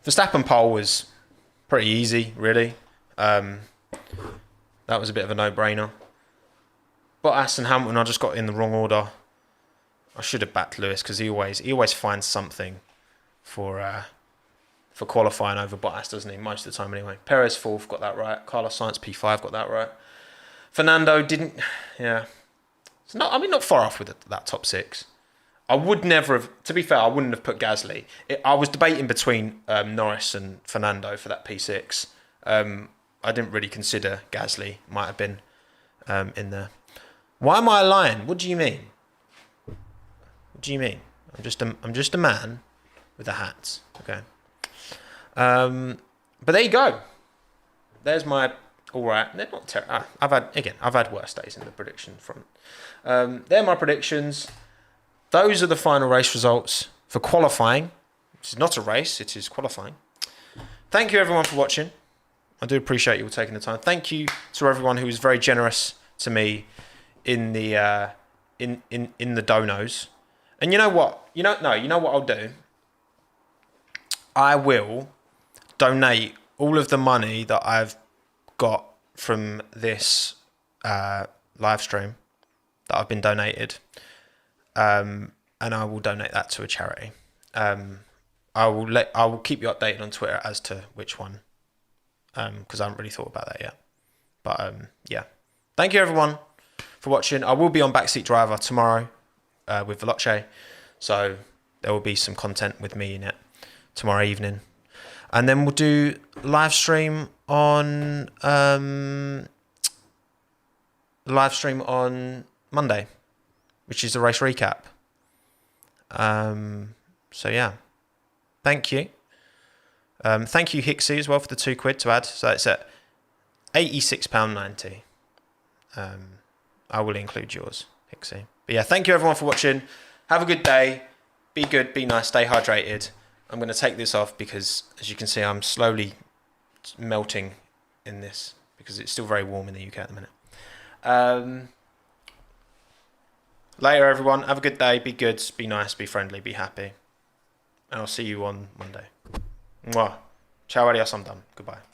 Verstappen pole was pretty easy, really. That was a bit of a no-brainer. Bottas and Hamilton, I just got in the wrong order. I should have backed Lewis, because he always finds something for qualifying over Bottas, doesn't he? Most of the time, anyway. Perez 4th, got that right. Carlos Sainz P5, got that right. Fernando didn't. Yeah, it's not far off with that top 6. I would never have. To be fair, I wouldn't have put Gasly. I was debating between Norris and Fernando for that P6. I didn't really consider Gasly. Might have been in there. Why am I lying? What do you mean? What do you mean? I'm just a man with a hat. Okay. But there you go. There's my all right. They're not terrible. I've had worse days in the prediction front. They're my predictions. Those are the final race results for qualifying. This is not a race. It is qualifying. Thank you everyone for watching. I do appreciate you all taking the time. Thank you to everyone who was very generous to me in the in the donos. And you know what? You know what I'll do? I will donate all of the money that I've got from this live stream that I've been donated, and I will donate that to a charity. I will keep you updated on Twitter as to which one, because I haven't really thought about that yet. But yeah, thank you everyone for watching. I will be on Backseat Driver tomorrow with Veloce. So there will be some content with me in it tomorrow evening. And then we'll do live stream on Monday, which is the race recap. So yeah, thank you. Thank you, Hixie, as well, for the £2 to add. So it's at £86.90. I will include yours, Hixie. But yeah, thank you everyone for watching. Have a good day. Be good, be nice, stay hydrated. I'm going to take this off because, as you can see, I'm slowly melting in this because it's still very warm in the UK at the minute. Later, everyone. Have a good day. Be good, be nice, be friendly, be happy. And I'll see you on Monday. Mwah. Ciao, adios, I'm done. Goodbye.